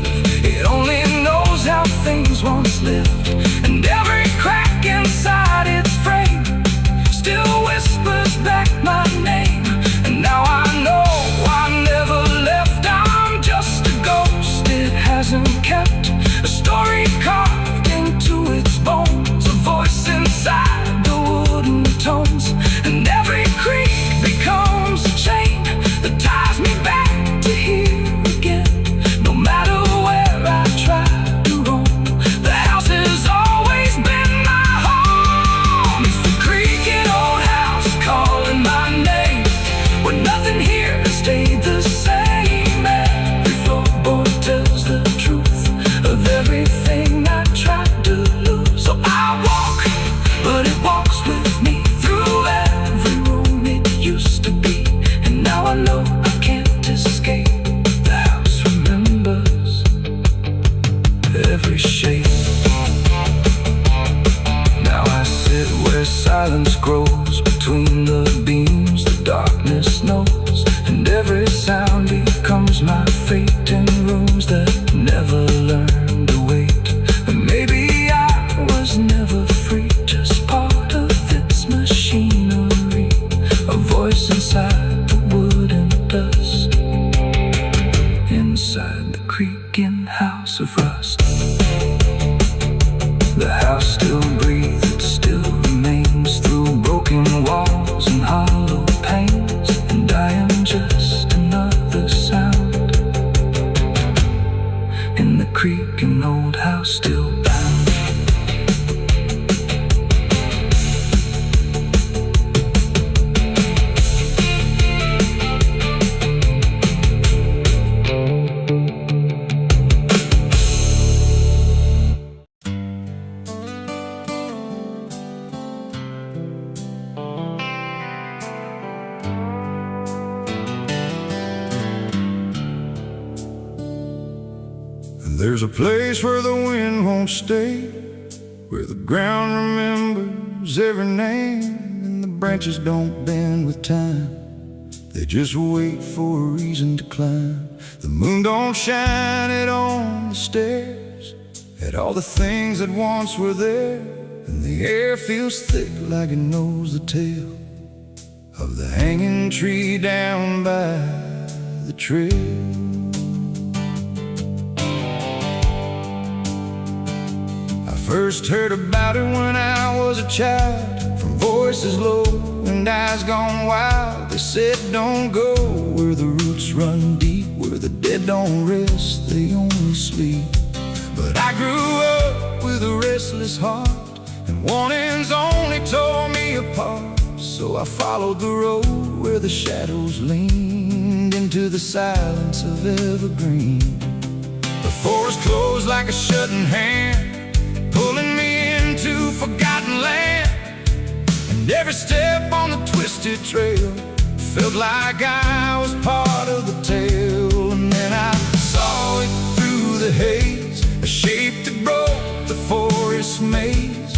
it only knows how things once lived. And every crack inside its frame still whispers back my name. And now I know I never left, I'm just a ghost. It hasn't kept a story carved into its bones, a voice inside the wooden tones. And every creak becomes a chain that ties me back to here again. No matter where I try to roam, the house has always been my home. It's the creaking old house calling my name, where nothing here has stayed the same. Every floorboard tells the truth of everything I tried to lose. So I walk, but it walks with me through every room it used to be. And now I know I can't escape. The house remembers every shape. Now I sit where silence grows between the beams, the darkness knows. And every sound becomes my fate in rooms that never learned to wait. And maybe I was never free, just part of its machinery, a voice inside the wooden dust, inside the creaking house of rust. The house still breathes, it still remains through broken walls and hollow panes. And I am just another sound in the creaking old house still bound. There's a place where the wind won't stay, where the ground remembers every name, and the branches don't bend with time, they just wait for a reason to climb. The moon don't shine it on the stairs, at all the things that once were there, and the air feels thick like it knows the tale of the hanging tree down by the trail. First heard about it when I was a child, from voices low and eyes gone wild. They said don't go where the roots run deep, where the dead don't rest, they only sleep. But I grew up with a restless heart, and warnings only tore me apart. So I followed the road where the shadows leaned into the silence of evergreen. The forest closed like a shutting hand, pulling me into forgotten land. And every step on the twisted trail felt like I was part of the tale. And then I saw it through the haze, a shape that broke the forest maze,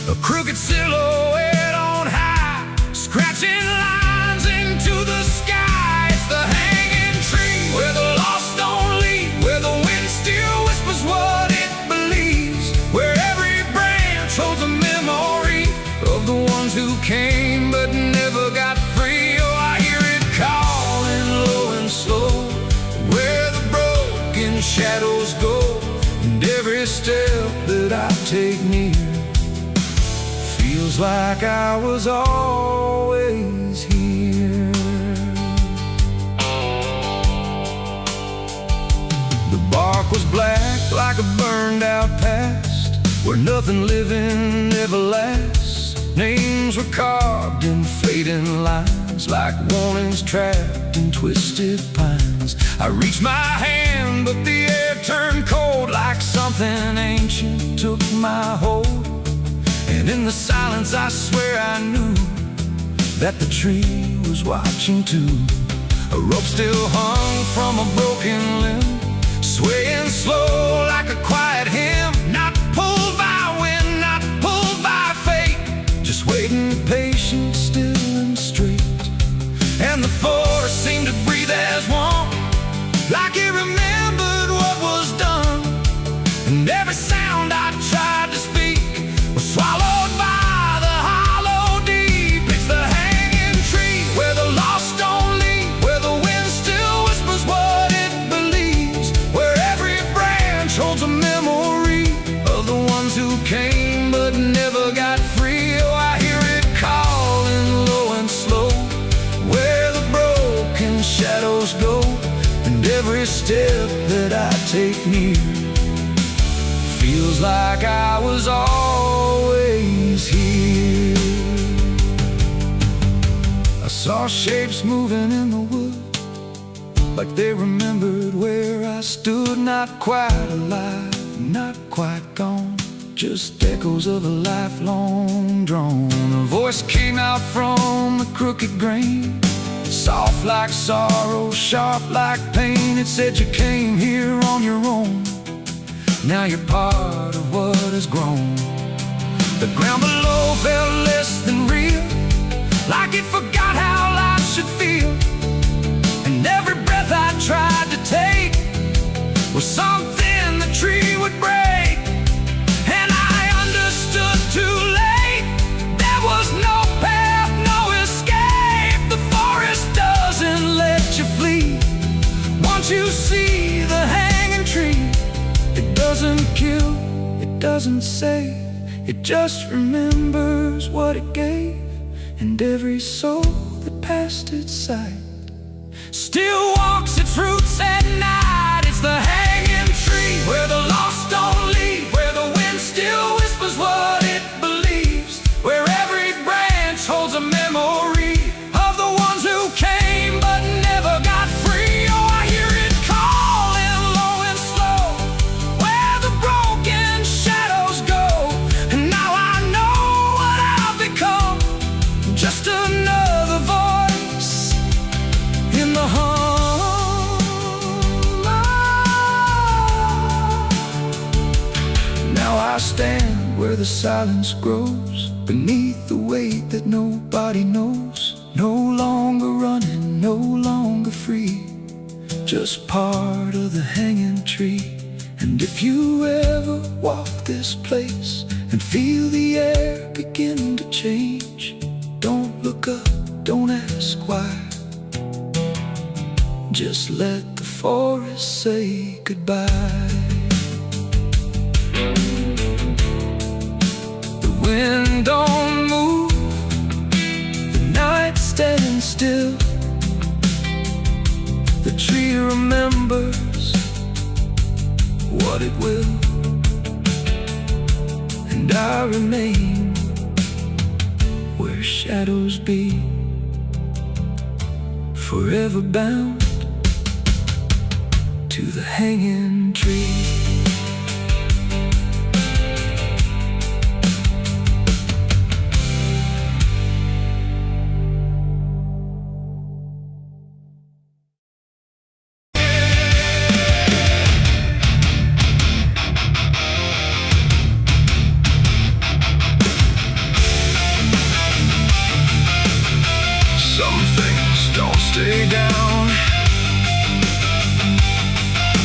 a crooked silhouette on high, scratching lines into the sky. It's the hanging tree where the lost don't leave, where the wind still whispers what it believes, where every branch holds a memory of the ones who came but never got free. Oh, I hear it calling low and slow, where the broken shadows go, and every step that I take near feels like I was always here. The bark was black like a burned out past, where nothing living ever lasts. Names were carved in fading lines, like warnings trapped in twisted pines. I reached my hand, but the air turned cold, like something ancient took my hold. And in the silence I swear I knew that the tree was watching too. A rope still hung from a broken limb, swaying slow like a quiet hymn. Not pulled by wind, not pulled by fate, just waiting patient, still and straight. And the forest seemed to breathe as one, like it remembered what was done. And every sound I tried to speak was swallowed by the hollow deep. It's the hanging tree where the lost don't leave, where the wind still whispers what it believes, where every branch holds a memory of the ones who came but never got free. Oh, I hear it calling low and slow, where the broken shadows go, and every step that I take near feels like I was always here. I saw shapes moving in the wood, like they remembered where I stood. Not quite alive, not quite gone, just echoes of a lifelong drone. A voice came out from the crooked grain, soft like sorrow, sharp like pain. It said you came here on your own, now you're part of what has grown. The ground below felt less than real, like it forgot how life should feel. And every breath I tried to take was something the tree would break. And I understood too late, there was no path, no escape. The forest doesn't let you flee. Once you see the hanging tree, it doesn't kill, it doesn't save, it just remembers what it gave. And every soul that passed its sight still walks its roots at night. It's the hanging tree where the lost don't leave, where the wind still whispers what it believes, where every branch holds a memory of the ones who came but never got free. Oh, I hear it calling low and slow, where the broken shadows go. And now I know what I've become, just another voice in the hum. Now I stand where the silence grows, beneath the weight that nobody knows. No longer running, no longer free, just part of the hanging tree. And if you ever walk this place and feel the air begin to change, don't look up, don't ask why, just let the forest say goodbye. The wind don't move, the night stands still, the tree remembers what it will. and I remain where shadows be, forever bound to the hanging tree. Some things don't stay down.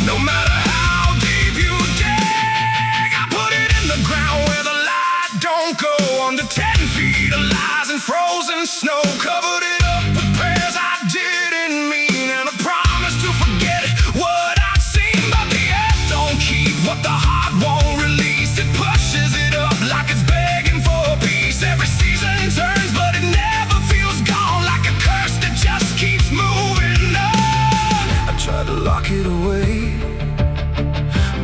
No matter how deep you dig, I put it in the ground where the light don't go. Under 10 feet of lies and frozen snow, covered it up with prayers I didn't mean, and a promise to forget what I'd seen. But the earth don't keep what the heart won't release. It pushes it up like it's begging for peace. Every season turns, but it never feels gone, like a curse that just keeps moving on. I tried to lock it away,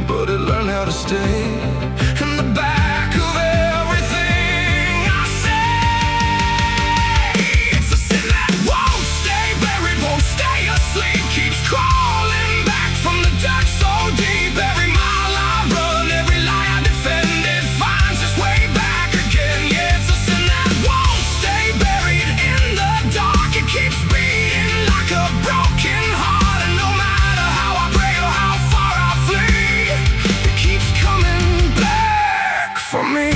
but it learned how to stay In the back of everything I say, it's a sin that won't stay buried, won't stay asleep, keeps crawling back from the dark so deep. Every mile I run, every lie I defend, it finds its way back again. Yeah, it's a sin that won't stay buried in the dark. It keeps beating like a broken heart, and no matter how I pray or how far I flee, it keeps coming back for me.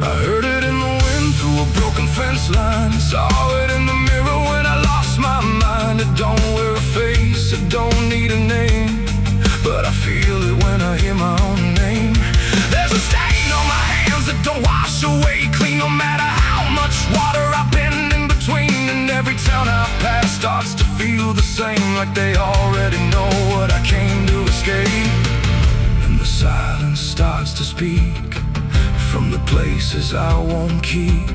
I heard it in the wind through a broken fence line, saw it in the mirror when I lost my mind. It don't wear a face, it don't need a name, but I feel it when I hear my own name. There's a stain on my hands that don't wash away clean, no matter how much water I've been in between. And every town I pass starts to feel the same, like they already know what I came to escape. And the silence starts to speak from the places I won't keep,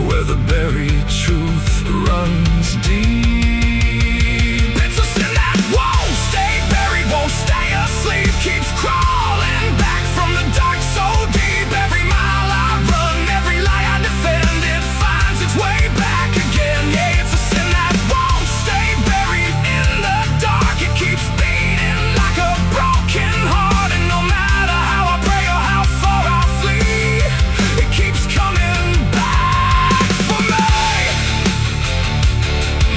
where the buried truth runs deep. It's a sin that won't stay buried, won't stay asleep, keeps crawling back from the dark so deep. Every mile I run, every lie I defend, it finds its way back again. Yeah, it's a sin that won't stay buried in the dark. It keeps beating like a broken heart, and no matter how I pray or how far I flee, it keeps coming back for me.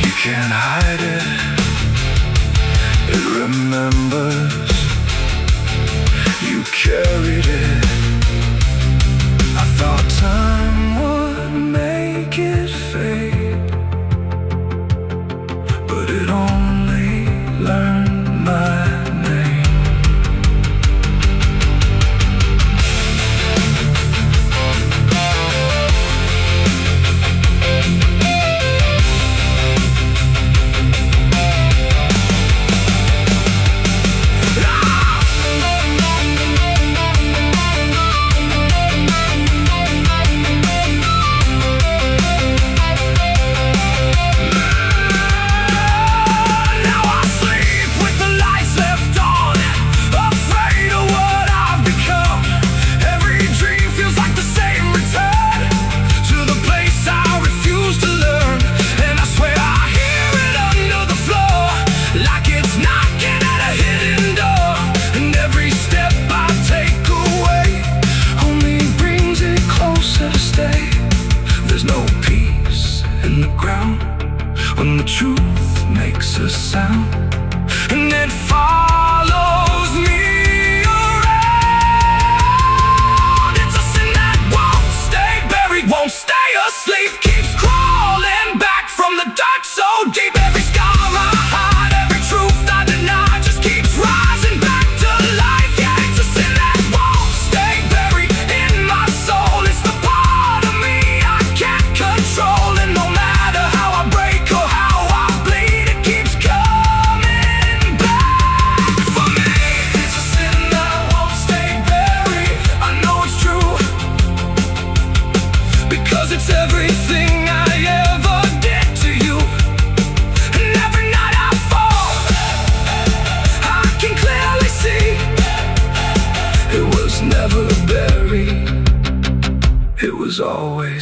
You can't hide it, it remembers. You carried it. I thought time would make it fade, but it only learned my name.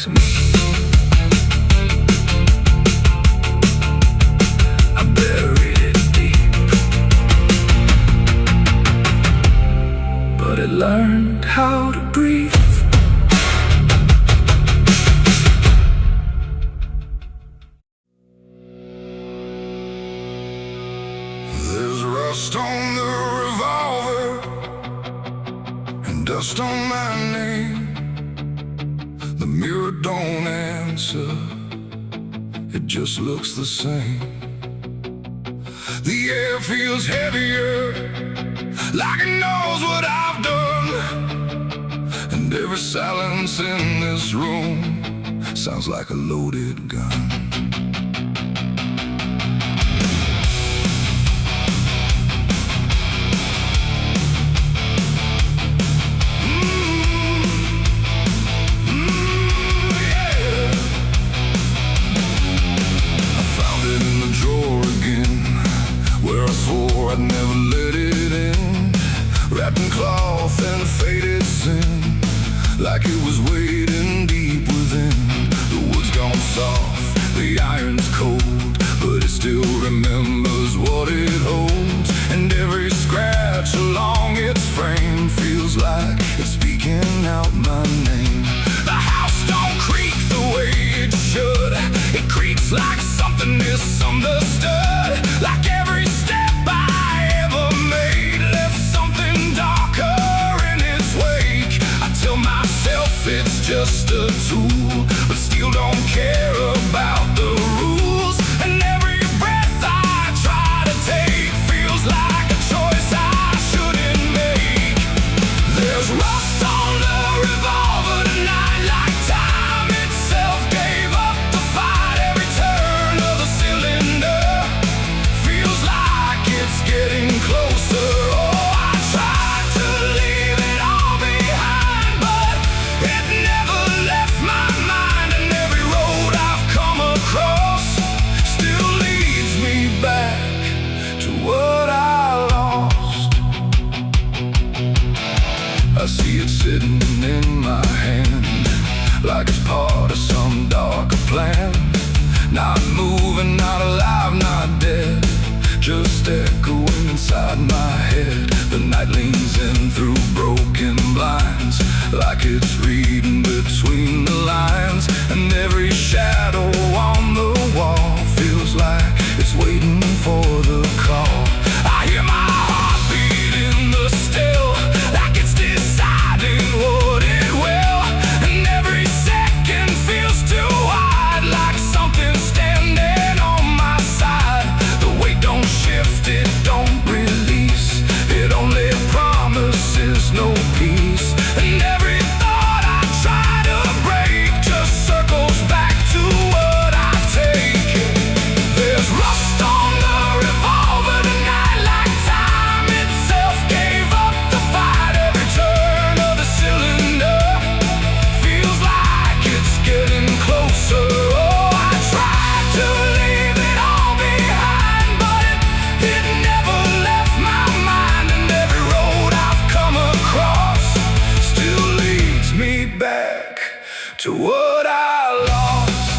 carries me. I buried it deep, but it learned how to breathe. There's rust on the revolver and dust on my name. The mirror don't answer, it just looks the same. The air feels heavier, like it knows what I've done. And every silence in this room sounds like a loaded gun. I'd never let it in, wrapped in cloth and faded sin, like it was waiting deep within. The wood's gone soft, the iron's cold, but it still remembers what it holds. And every scratch along its frame feels like it's speaking out my name. The house don't creak the way it should, it creaks like something misunderstood. Like every step I ever made left something darker in its wake. I tell myself it's just a tool, but still don't care about the rules. And every breath I try to take feels like a choice I shouldn't make. There's rust on the revolver tonight, like time itself gave up the fight. Every turn of the cylinder feels like it's getting closer. Oh, I tried to leave it all behind, but it never left my mind. And every road I've come across still leads me back to what I lost. I see it sitting in my hand, like it's part of some darker plan. Not moving, not alive, not dead, just echoing inside my head. The night leans in through broken blinds, like it's reading between the lines. And every shadow on the wall feels like it's waiting for the call. I hear my heart beat in the still, like it's deciding what it will. And every second feels too wide, like something's standing on my side. The weight don't shift, it don't release, it only promises no peace. And every thought I try to break just circles back to what I take. There's rust on the revolver tonight, like time itself gave up the fight. Every turn of the cylinder feels like it's getting closer. Oh, I tried to leave it all behind, but it never left my mind. And every road I've come across still leads me back to what I lost.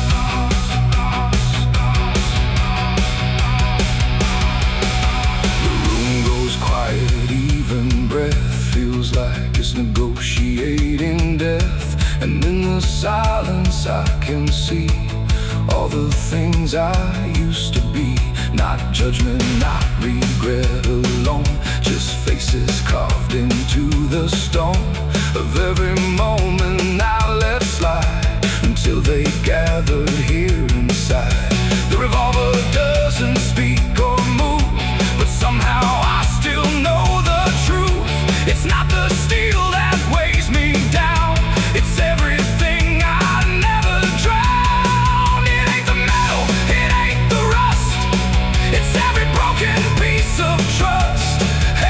The room goes quiet, even breath feels like it's negotiating death. And in the silence I can see all the things I used to be. Not judgment, not regret alone, just faces carved into the stone of every moment I let slide, until they gathered here inside. The revolver doesn't speak or move, but somehow I still know the truth. It's not the steel that weighs me down, it's everything I never drowned. It ain't the metal, it ain't the rust, it's every broken piece of trust.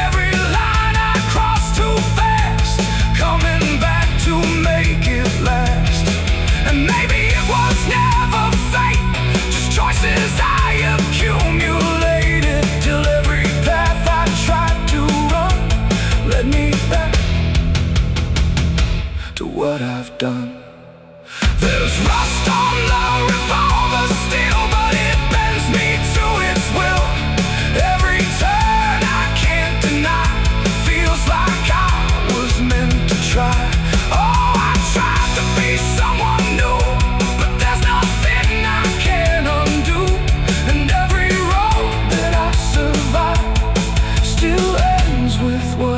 Every line I cross too fast, coming back to make it last. And maybe it was never fate, just choices I accumulated, till every path I tried to run led me back to what I've done. There's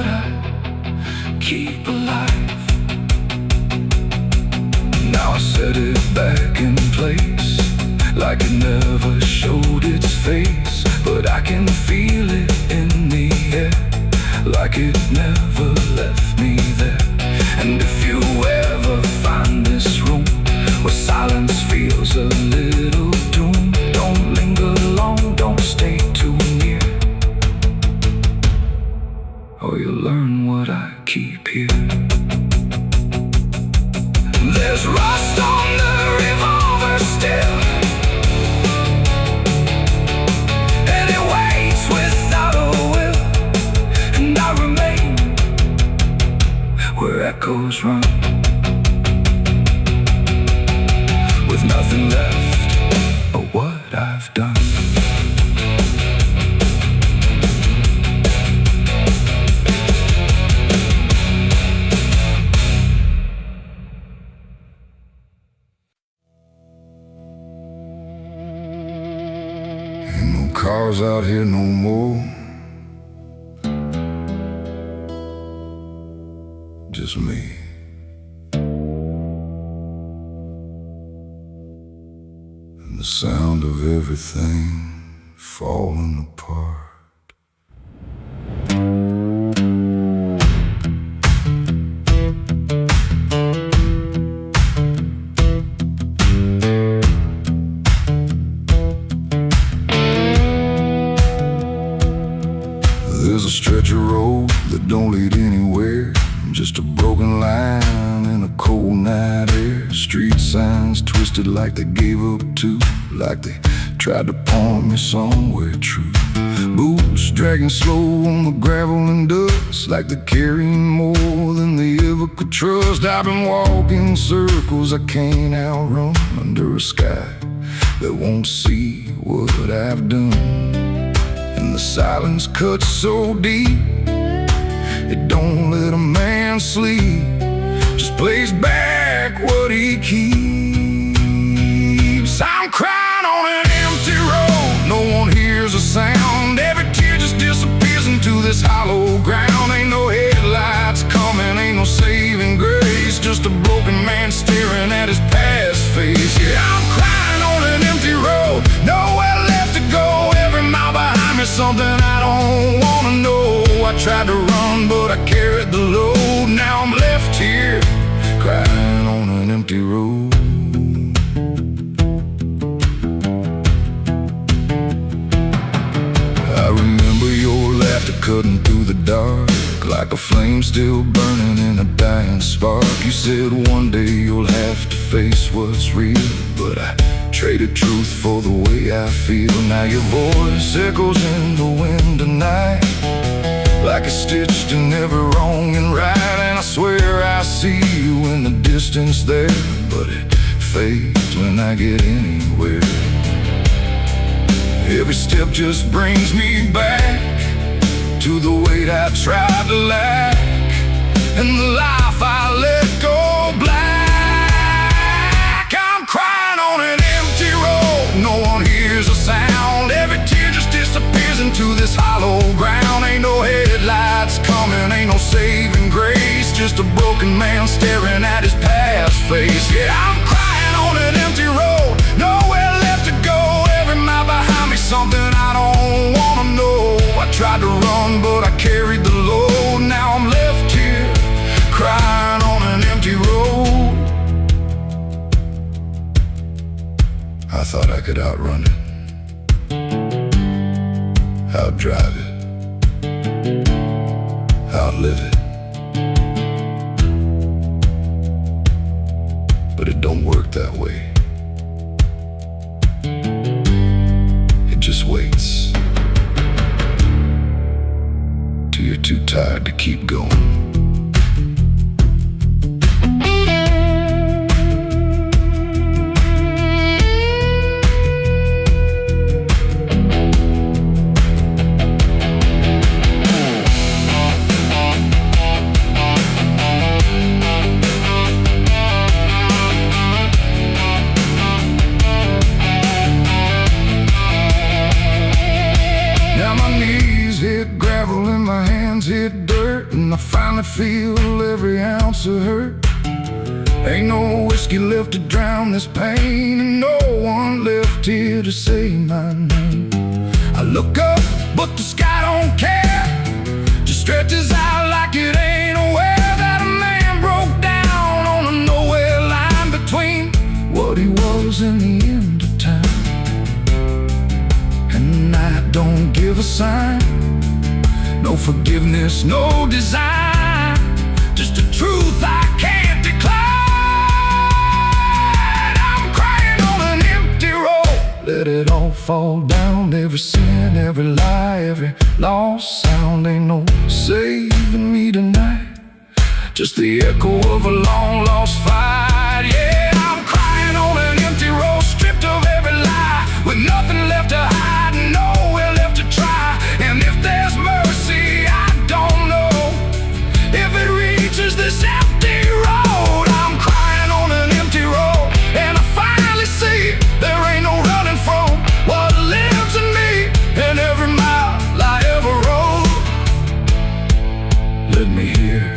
what I keep alive. Now I set it back in place, like it never showed its face. But I can feel it in the air, like it never left me there. And if you ever find this room where silence feels a little doom, don't linger long, don't stay too near, or you'll learn what I keep here. There's rust on the revolver still, and it waits without a will. And I remain where echoes run, with nothing left of what I've done. Cars out here no more, just me. And the sound of everything falling apart. There's a stretch of road that don't lead anywhere, just a broken line in a cold night air. Street signs twisted like they gave up too, like they tried to point me somewhere true. Boots dragging slow on the gravel and dust, like they're carrying more than they ever could trust. I've been walking circles I can't outrun, under a sky that won't see what I've done. And the silence cuts so deep, it don't let a man sleep, just plays back what he keeps. I'm crying on an empty road, no one hears a sound. Every tear just disappears into this hollow ground. Ain't no headlights coming, ain't no saving grace, just a broken man staring at his past face. Yeah, I'm crying on an empty road, nowhere left to go. Every mile behind me, something I don't wanna know. I tried to run, but I carried the load. Now I'm left here, crying on an empty road. I remember your laughter cutting through the dark, like a flame still burning in a dying spark. You said one day you'll have to face what's real, but I traded truth for the way I feel. Now your voice echoes in the wind tonight, like it's stitched in every wrong and right. And I swear I see you in the distance there, but it fades when I get anywhere. Every step just brings me back to the weight I tried to lack, and the life I let go black. I'm crying on an empty road, no one hears a sound. Every tear just disappears into this hollow ground. Ain't no headlights coming, ain't no saving grace, just a broken man staring at his past face. Yeah, I'm crying on an empty road, nowhere left to go. Every mile behind me, something I don't wanna know. I tried to run, but I carried the load. Now I'm left here, crying on an empty road. I thought I could outrun it, outdrive it, outlive it, but it don't work that way. It just waits till you're too tired to keep going. Hit gravel and my hands hit dirt, and and I finally feel every ounce of hurt. Ain't no whiskey left to drown this pain, and no one left here to say my name. I look up, but the sky don't care, just stretches out like it ain't aware that a man broke down on a nowhere line between what he was and the end of time. And the night don't give a sign, no forgiveness, no design, just a truth I can't decline. I'm crying on an empty road, let it all fall down. Every sin, every lie, every lost sound. Ain't no saving me tonight, just the echo of a long lost fight. Yeah, I'm crying on an empty road, stripped of every lie, with nothing left to hide, nowhere left to try. And if there's mercy, I don't know if it reaches this empty road. I'm crying on an empty road, and I finally see there ain't no running from what lives in me and every mile I ever rode. Let me hear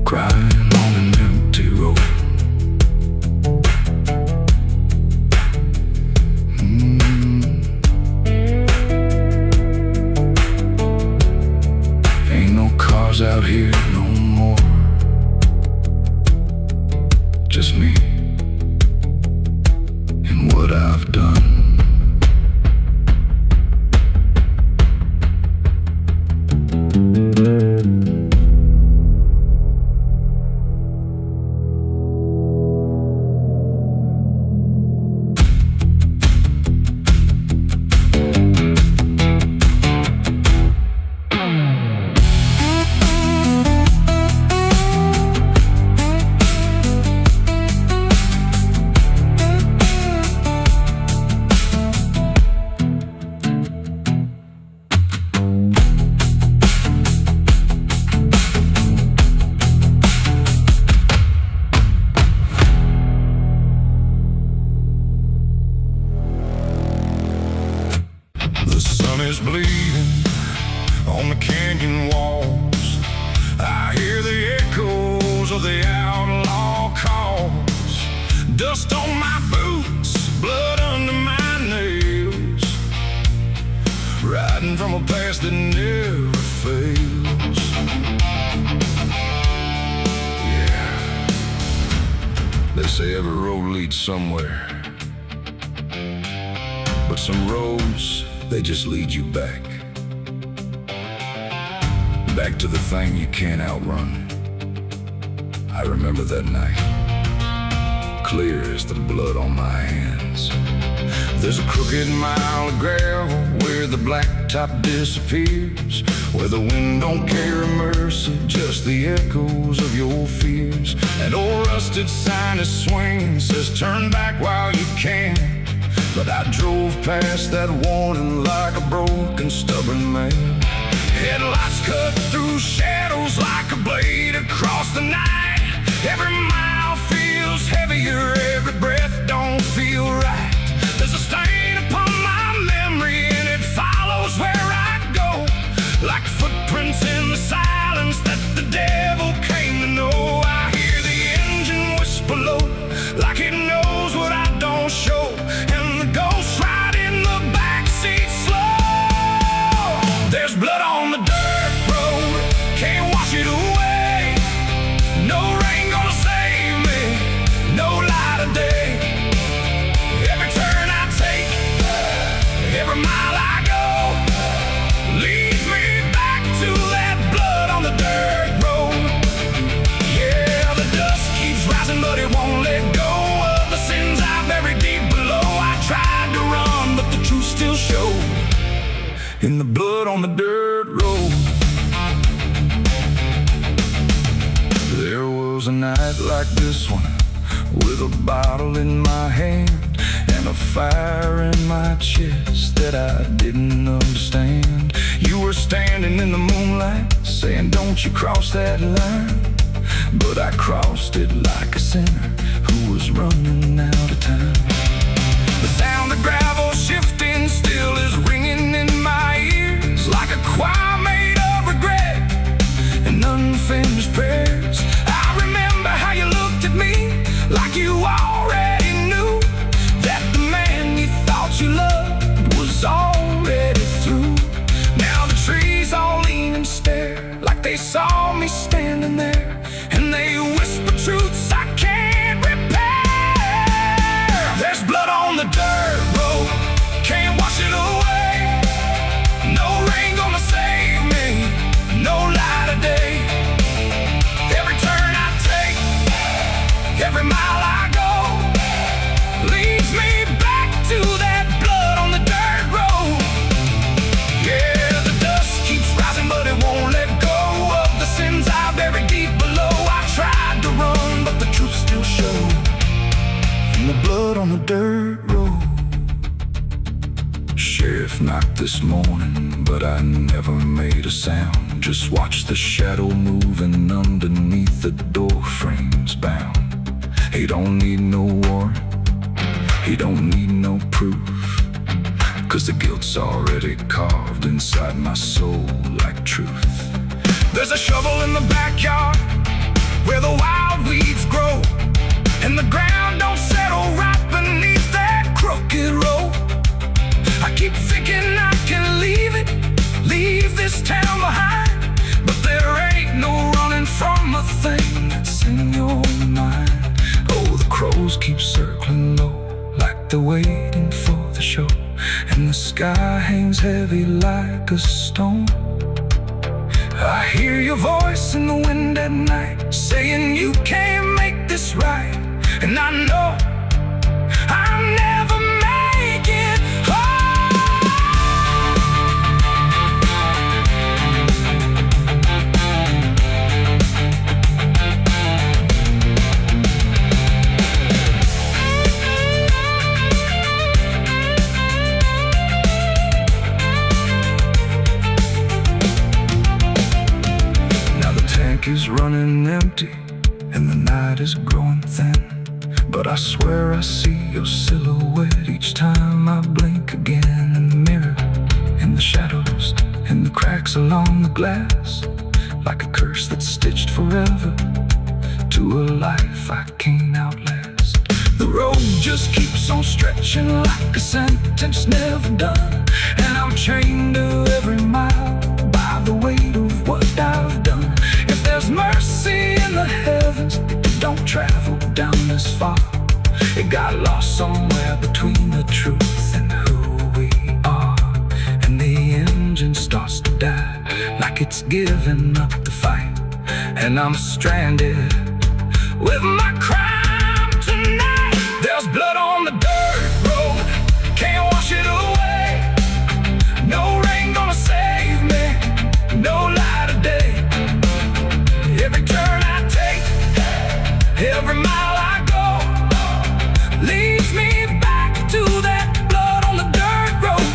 crying on an empty road. Ain't no cars out here no more, just me and what I've done. The sun is bleeding on the canyon walls. I hear the echoes of the outlaw calls. Dust on my boots, blood under my nails, riding from a past that never fails. Yeah, they say every road leads somewhere, but some roads, they just lead you back to the thing you can't outrun. I remember that night, clear as the blood on my hands. There's a crooked mile of gravel where the blacktop disappears, where the wind don't carry mercy, just the echoes of your fears. An old rusted sign is swinging, says turn back while you can. But I drove past that warning like a broken, stubborn man. Headlights cut through shadows like a blade across the night. Every mile feels heavier, every breath don't feel right. There's a stain upon my memory and it follows where I go, like footprints in the silence that the devil came to know. I hear the engine whisper low, like it knows what I don't show, and the ghost ride in the backseat slow. There's blood on the dirt road, can't wash it away. No rain gonna save me, no light of day. Every turn I take, every mile I go, leads me back to that blood on the dirt road. Yeah, the dust keeps rising, but it won't let go of the sins I buried deep below. I tried to run, but the truth still showed in the blood on the dirt road. There was a night like this one, with a bottle in my hand and a fire in my chest that I didn't understand. You were standing in the moonlight, saying don't you cross that line. But I crossed it like a sinner who was running out of time. The sound of gravel shifting still is ringing in my ears, like a choir made of regret, finished prayers. I remember how you looked at me like you already knew that the man you thought you loved was already through. Now the trees all lean and stare like they saw me standing there, and they whisper truths I can't repair. There's blood on the dirt road, can't wash it away. No rain gonna save me, no light of day. Every turn I take, every mile I go, leads me back to that blood on the dirt road. Yeah, the dust keeps rising, but it won't let go of the sins I buried deep below. I tried to run, but the truth still showed in the blood on the dirt road. Sheriff knocked this morning, but I never made a sound. Just watched the shadow moving underneath the door frames bound. He don't need no warrant, he don't need no proof, 'cause the guilt's already carved inside my soul like truth. There's a shovel in the backyard where the wild weeds grow, and the ground don't settle right beneath that crooked road. I keep thinking I can leave it, leave this town behind, but there ain't no running from a thing that's in your mind. Oh, the crows keep circling low like they're waiting for the show, and the sky hangs heavy like a stone. I hear your voice in the wind at night, saying you can't make this right, and I know I'll never make it home. Now the tank is running empty, and the night is growing thin, but I swear I see your silhouette each time I blink again. In the mirror, in the shadows, in the cracks along the glass, like a curse that's stitched forever to a life I can't outlast. The road just keeps on stretching like a sentence never done, and I'm chained to every mile by the weight of what I've done. If there's mercy in the heavens, don't travel down this far. It got lost somewhere between the truth and who we are, and the engine starts to die like it's giving up the fight, and I'm stranded with my crime tonight. There's blood on the dirt road, can't wash it away. No rain gonna save me, no light of day. Every turn I take, every mile I go, leads me back to that blood on the dirt road.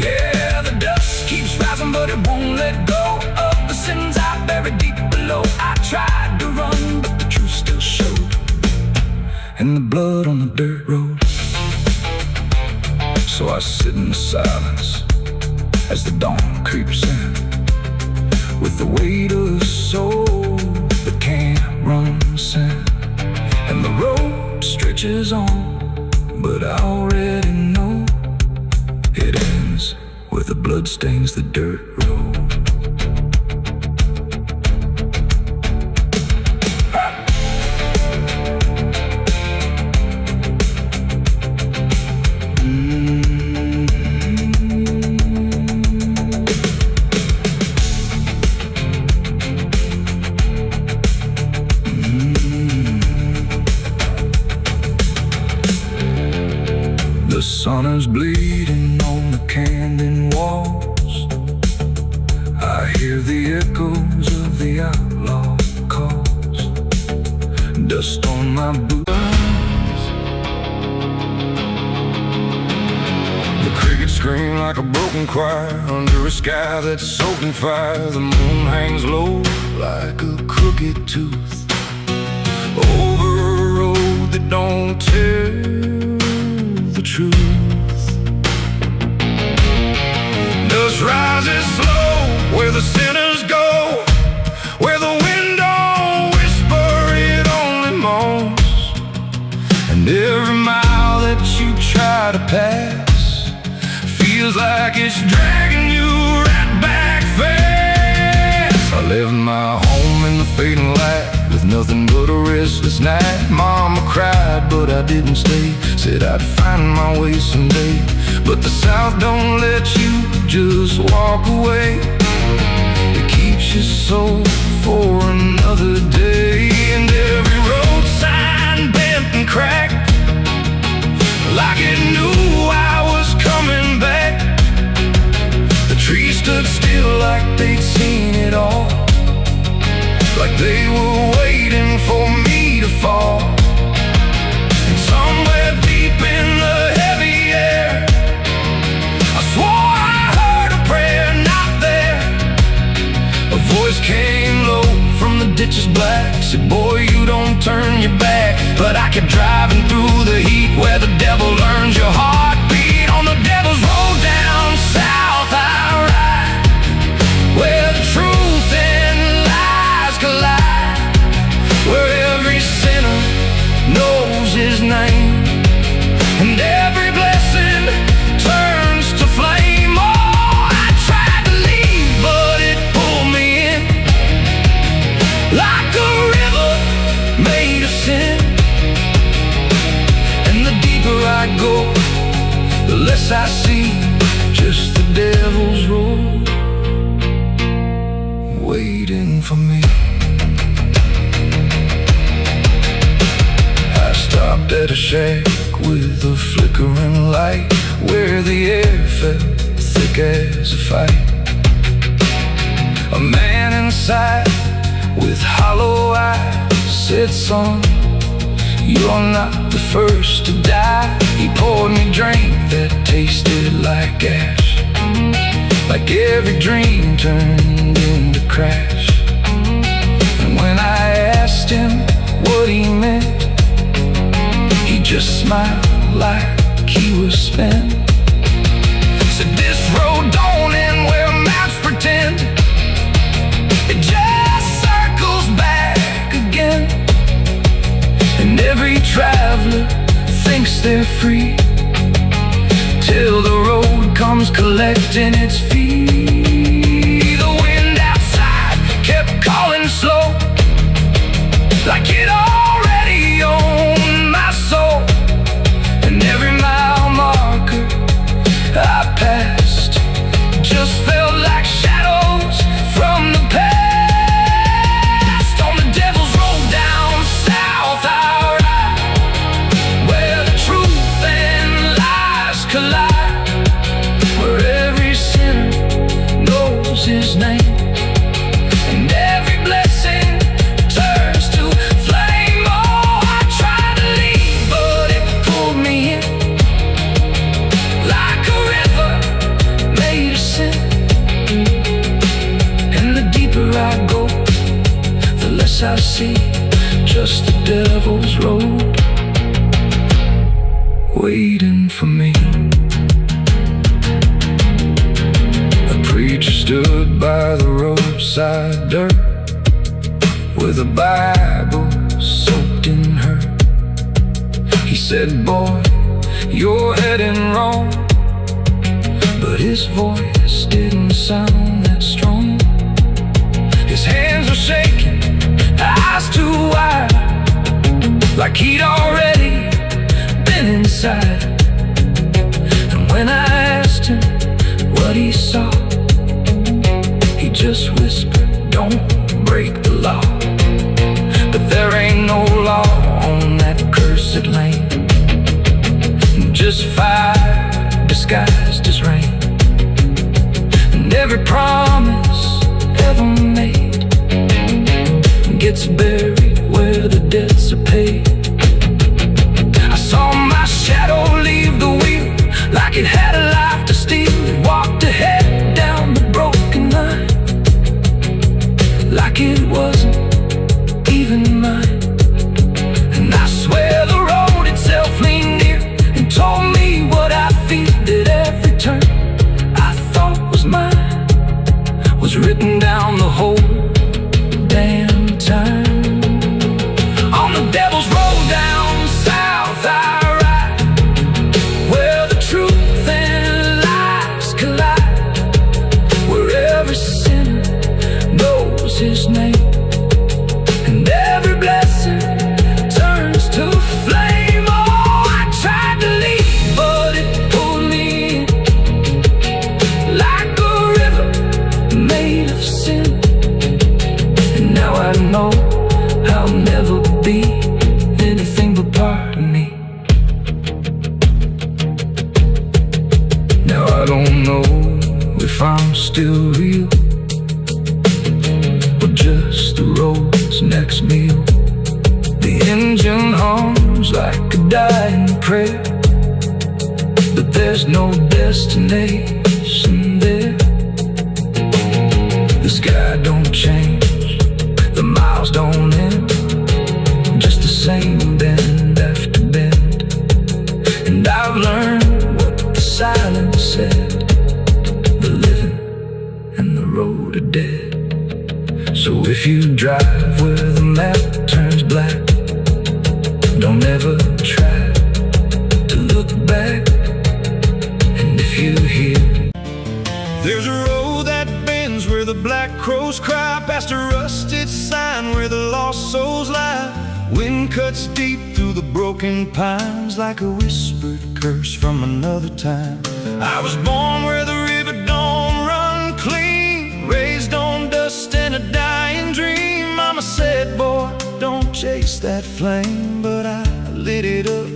Yeah, the dust keeps rising, but it won't let go of the sins I buried deep below. I tried to run, but the truth still showed in the blood on the dirt road. So I sit in the silence as the dawn creeps in, with the weight of a soul that can't run sin. And the road stretches on, but I already know it ends where the blood stains the dirt road. The sun is bleeding on the canyon walls. I hear the echoes of the outlaw calls. Dust on my boots. The crickets scream like a broken choir under a sky that's soaked in fire. The moon hangs low like a crooked tooth over a road that don't tell the truth. Dust rises slow where the sinners go, it's dragging you right back fast. I left my home in the fading light with nothing but a restless night. Mama cried, but I didn't stay. Said I'd find my way someday. But the South don't let you just walk away. It keeps your soul for another day. And every road sign bent and cracked, like it knew I was coming back. The trees stood still like they'd seen it all, like they were waiting for me to fall. And somewhere deep in the heavy air, I swore I heard a prayer not there. A voice came low from the ditches black, said, boy, you don't turn your back. But I kept driving through the heat where the devil learns your heartbeat. On the devil's road down south I ride, where the truth and lies collide, where every sinner knows his name, and every blessing turns to flame. Oh, I tried to leave, but it pulled me in, like a river made of sin. And the deeper I go, the less I see, just the devil's road waiting for me. I stopped at a shack with a flickering light, where the air felt thick as a fight. A man inside with hollow eyes said, son, you're not the first to die. He poured me drink that tasted like ash, like every dream turned into crash. And when I asked him what he meant, he just smiled like he was spent. Said, this road don't end where maps pretend, it just circles back again. And every traveler thinks they're free, till the road comes collecting its fee. The wind outside kept calling slow, like it already owned my soul. And every mile marker I passed just felt like shadows from the past. On the devil's road down south I ride, where the truth and lies collide, where every sinner knows his name, and every blessing turns to flame. Oh, I tried to leave, but it pulled me in, like a river made of sin. And the deeper I go, the less I see, just the devil's road waiting for me. A preacher stood by the roadside dirt, with a Bible soaked in her. He said, boy, you're heading wrong. But his voice didn't sound that strong. His hands were shaking, eyes too wide, like he'd already been inside. And when I asked him what he saw, he just whispered, don't break the law. But there ain't no law on that cursed land, just fire disguised as rain. And every promise ever made gets buried where the debts are paid. I saw my shadow leave the wheel, like it had a life to steal. It walked ahead down the broken line, like it wasn't even mine. And I swear the road itself leaned near and told me what I feel at every turn I thought was mine. calls his name, and every blessing turns to flame. Oh, I tried to leave, but it pulled me in like a river made of sin. And now I know I'll never be anything but part of me. Now I don't know if I'm still real or just the road's next meal. The engine hums like a dying prayer, but there's no destination there. The sky don't change, the miles don't end, just the same bend after bend. And I've learned what the silence said: the living and the road are dead. So if you drive where the map turns black, don't ever try to look back. And if you hear there's a road that bends where the black crows cry, past a rusted sign where the lost souls lie. Wind cuts deep through the broken pines like a whispered curse from another time. I was born where the river don't run clean, raised on dust and a dying dream. Mama said, boy, don't chase that flame, but I lit it up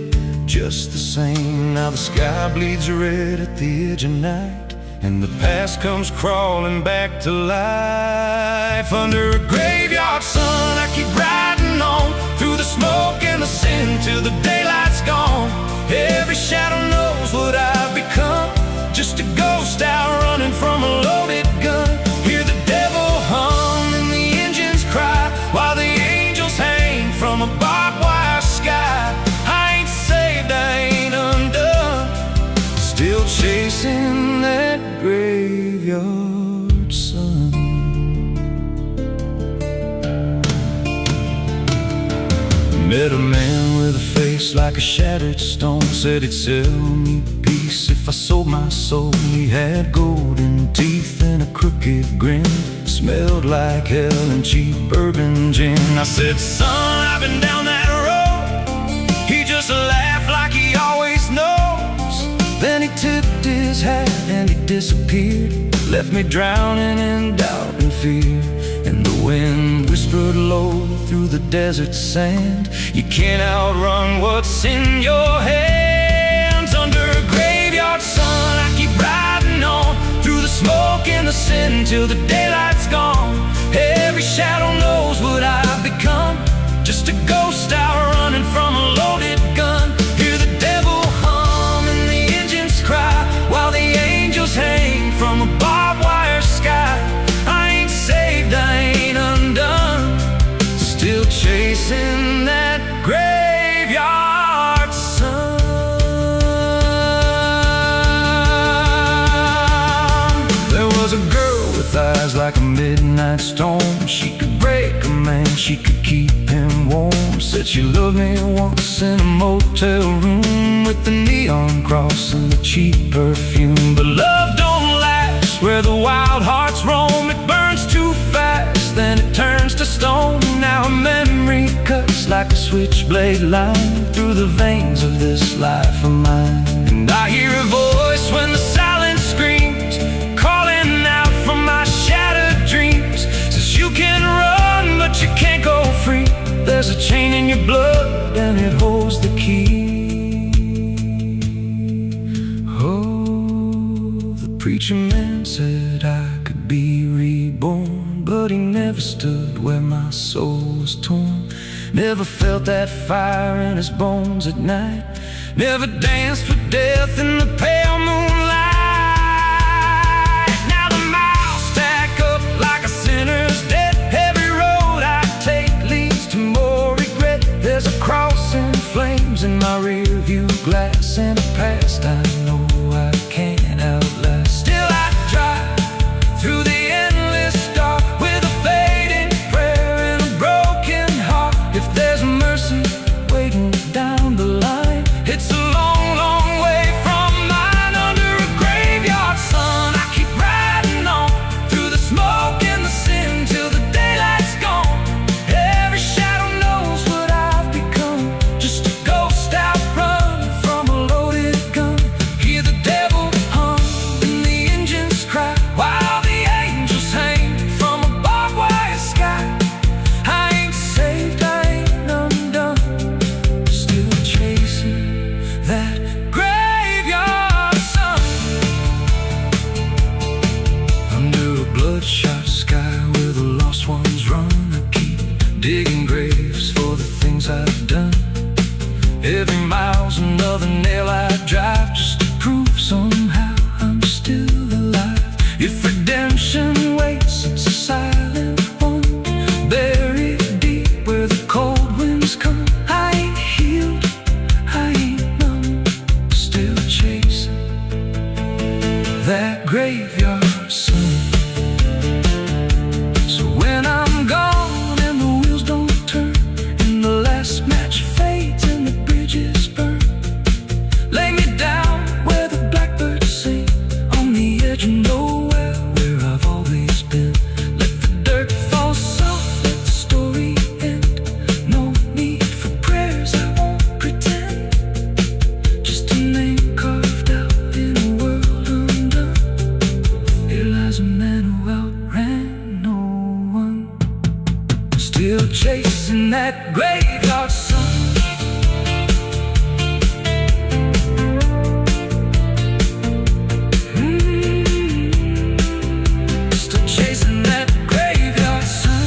just the same. Now the sky bleeds red at the edge of night, and the past comes crawling back to life. Under a graveyard sun, I keep riding on through the smoke and the sin till the daylight's gone. Every shadow knows what I've become, just a ghost out running from a loaded gun. Hear the devil hum and the engines cry, while the angels hang from a barbed wire sky. I ain't saved, I ain't undone, still chasing that graveyard sun. Met a man with a face like a shattered stone, said he'd sell me peace if I sold my soul. He had golden teeth and a crooked grin, smelled like hell and cheap bourbon gin. I said, son, I've been down that road. He just laughed like he always knows. Then he tipped his hat and he disappeared, left me drowning in doubt and fear. And the wind whispered low through the desert sand, you can't outrun what's in your hands. Under a graveyard sun, I keep riding on through the smoke and the sin till the daylight's gone. Every shadow knows what I've become, just a ghost out running from a loaded gun. Hear the devil hum and the engines cry, while the angels hang from a barbed wire sky. I ain't saved, I ain't undone, still chasing that graveyard sun. There was a girl with eyes like a midnight storm. She could break a man, she could keep him warm. Said she loved me once in a motel room, with the neon cross and the cheap perfume. But love don't last where the wild hearts roam. It burns too fast, then it turns to stone. Now a memory cuts like a switchblade line through the veins of this life of mine. And I hear a voice when the silence screams, calling out from my shattered dreams. Says you can run, but you can't go free. There's a chain in your blood and it holds the key. Oh, the preacher man said I could be reborn, but he never stood where my soul was torn. Never felt that fire in his bones at night, never danced with death in the pale moonlight. Now the miles stack up like a sinner's debt. Every road I take leads to more regret. There's a cross in flames in my rear view glass, and a past I know I can't outlast. Still I drive through the endless dark with a fading prayer and a broken heart. If there's mercy waiting down the line, it's a long, long way from mine. Under digging graves for the things I've done. Every mile's another nail I drive, just to prove somehow I'm still alive. If redemption waits, it's a silent one, buried deep where the cold winds come. I ain't healed, I ain't numb, still chasing that graveyard sun. So when I'm gone and the wheels don't turn, and the last match fades and the bridges burn, lay me down where the blackbirds sing, on the edge of nowhere where I've always been. Let the dirt fall soft, let the story end. No need for prayers, I won't pretend. Just a name carved out in a world undone. Here lies a man who outran no one, still chasing that graveyard sun. Still chasing that graveyard sun.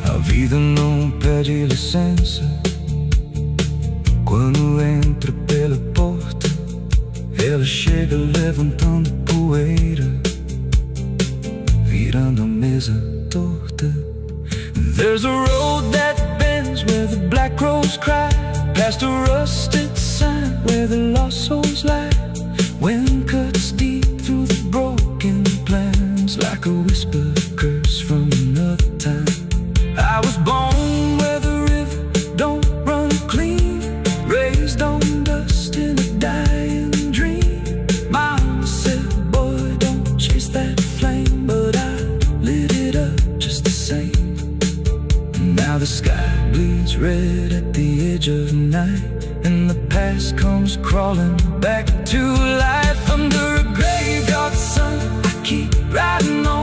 A vida não pede licença quando entra pela porta. Ela chega levantando poeira, virando a mesa torta. There's a road that bends where the black crows cry, past a rusted sign where the lost souls lie. Wind cuts deep through the broken plans, like a whispered curse from another time. I was born where the river don't run clean, raised on dust in a dying dream. Mama said, boy, don't chase that flame, but I lit it up just the same. Now the sky bleeds red at the edge of night, and the past comes crawling back to life. Under a graveyard sun, I keep riding on.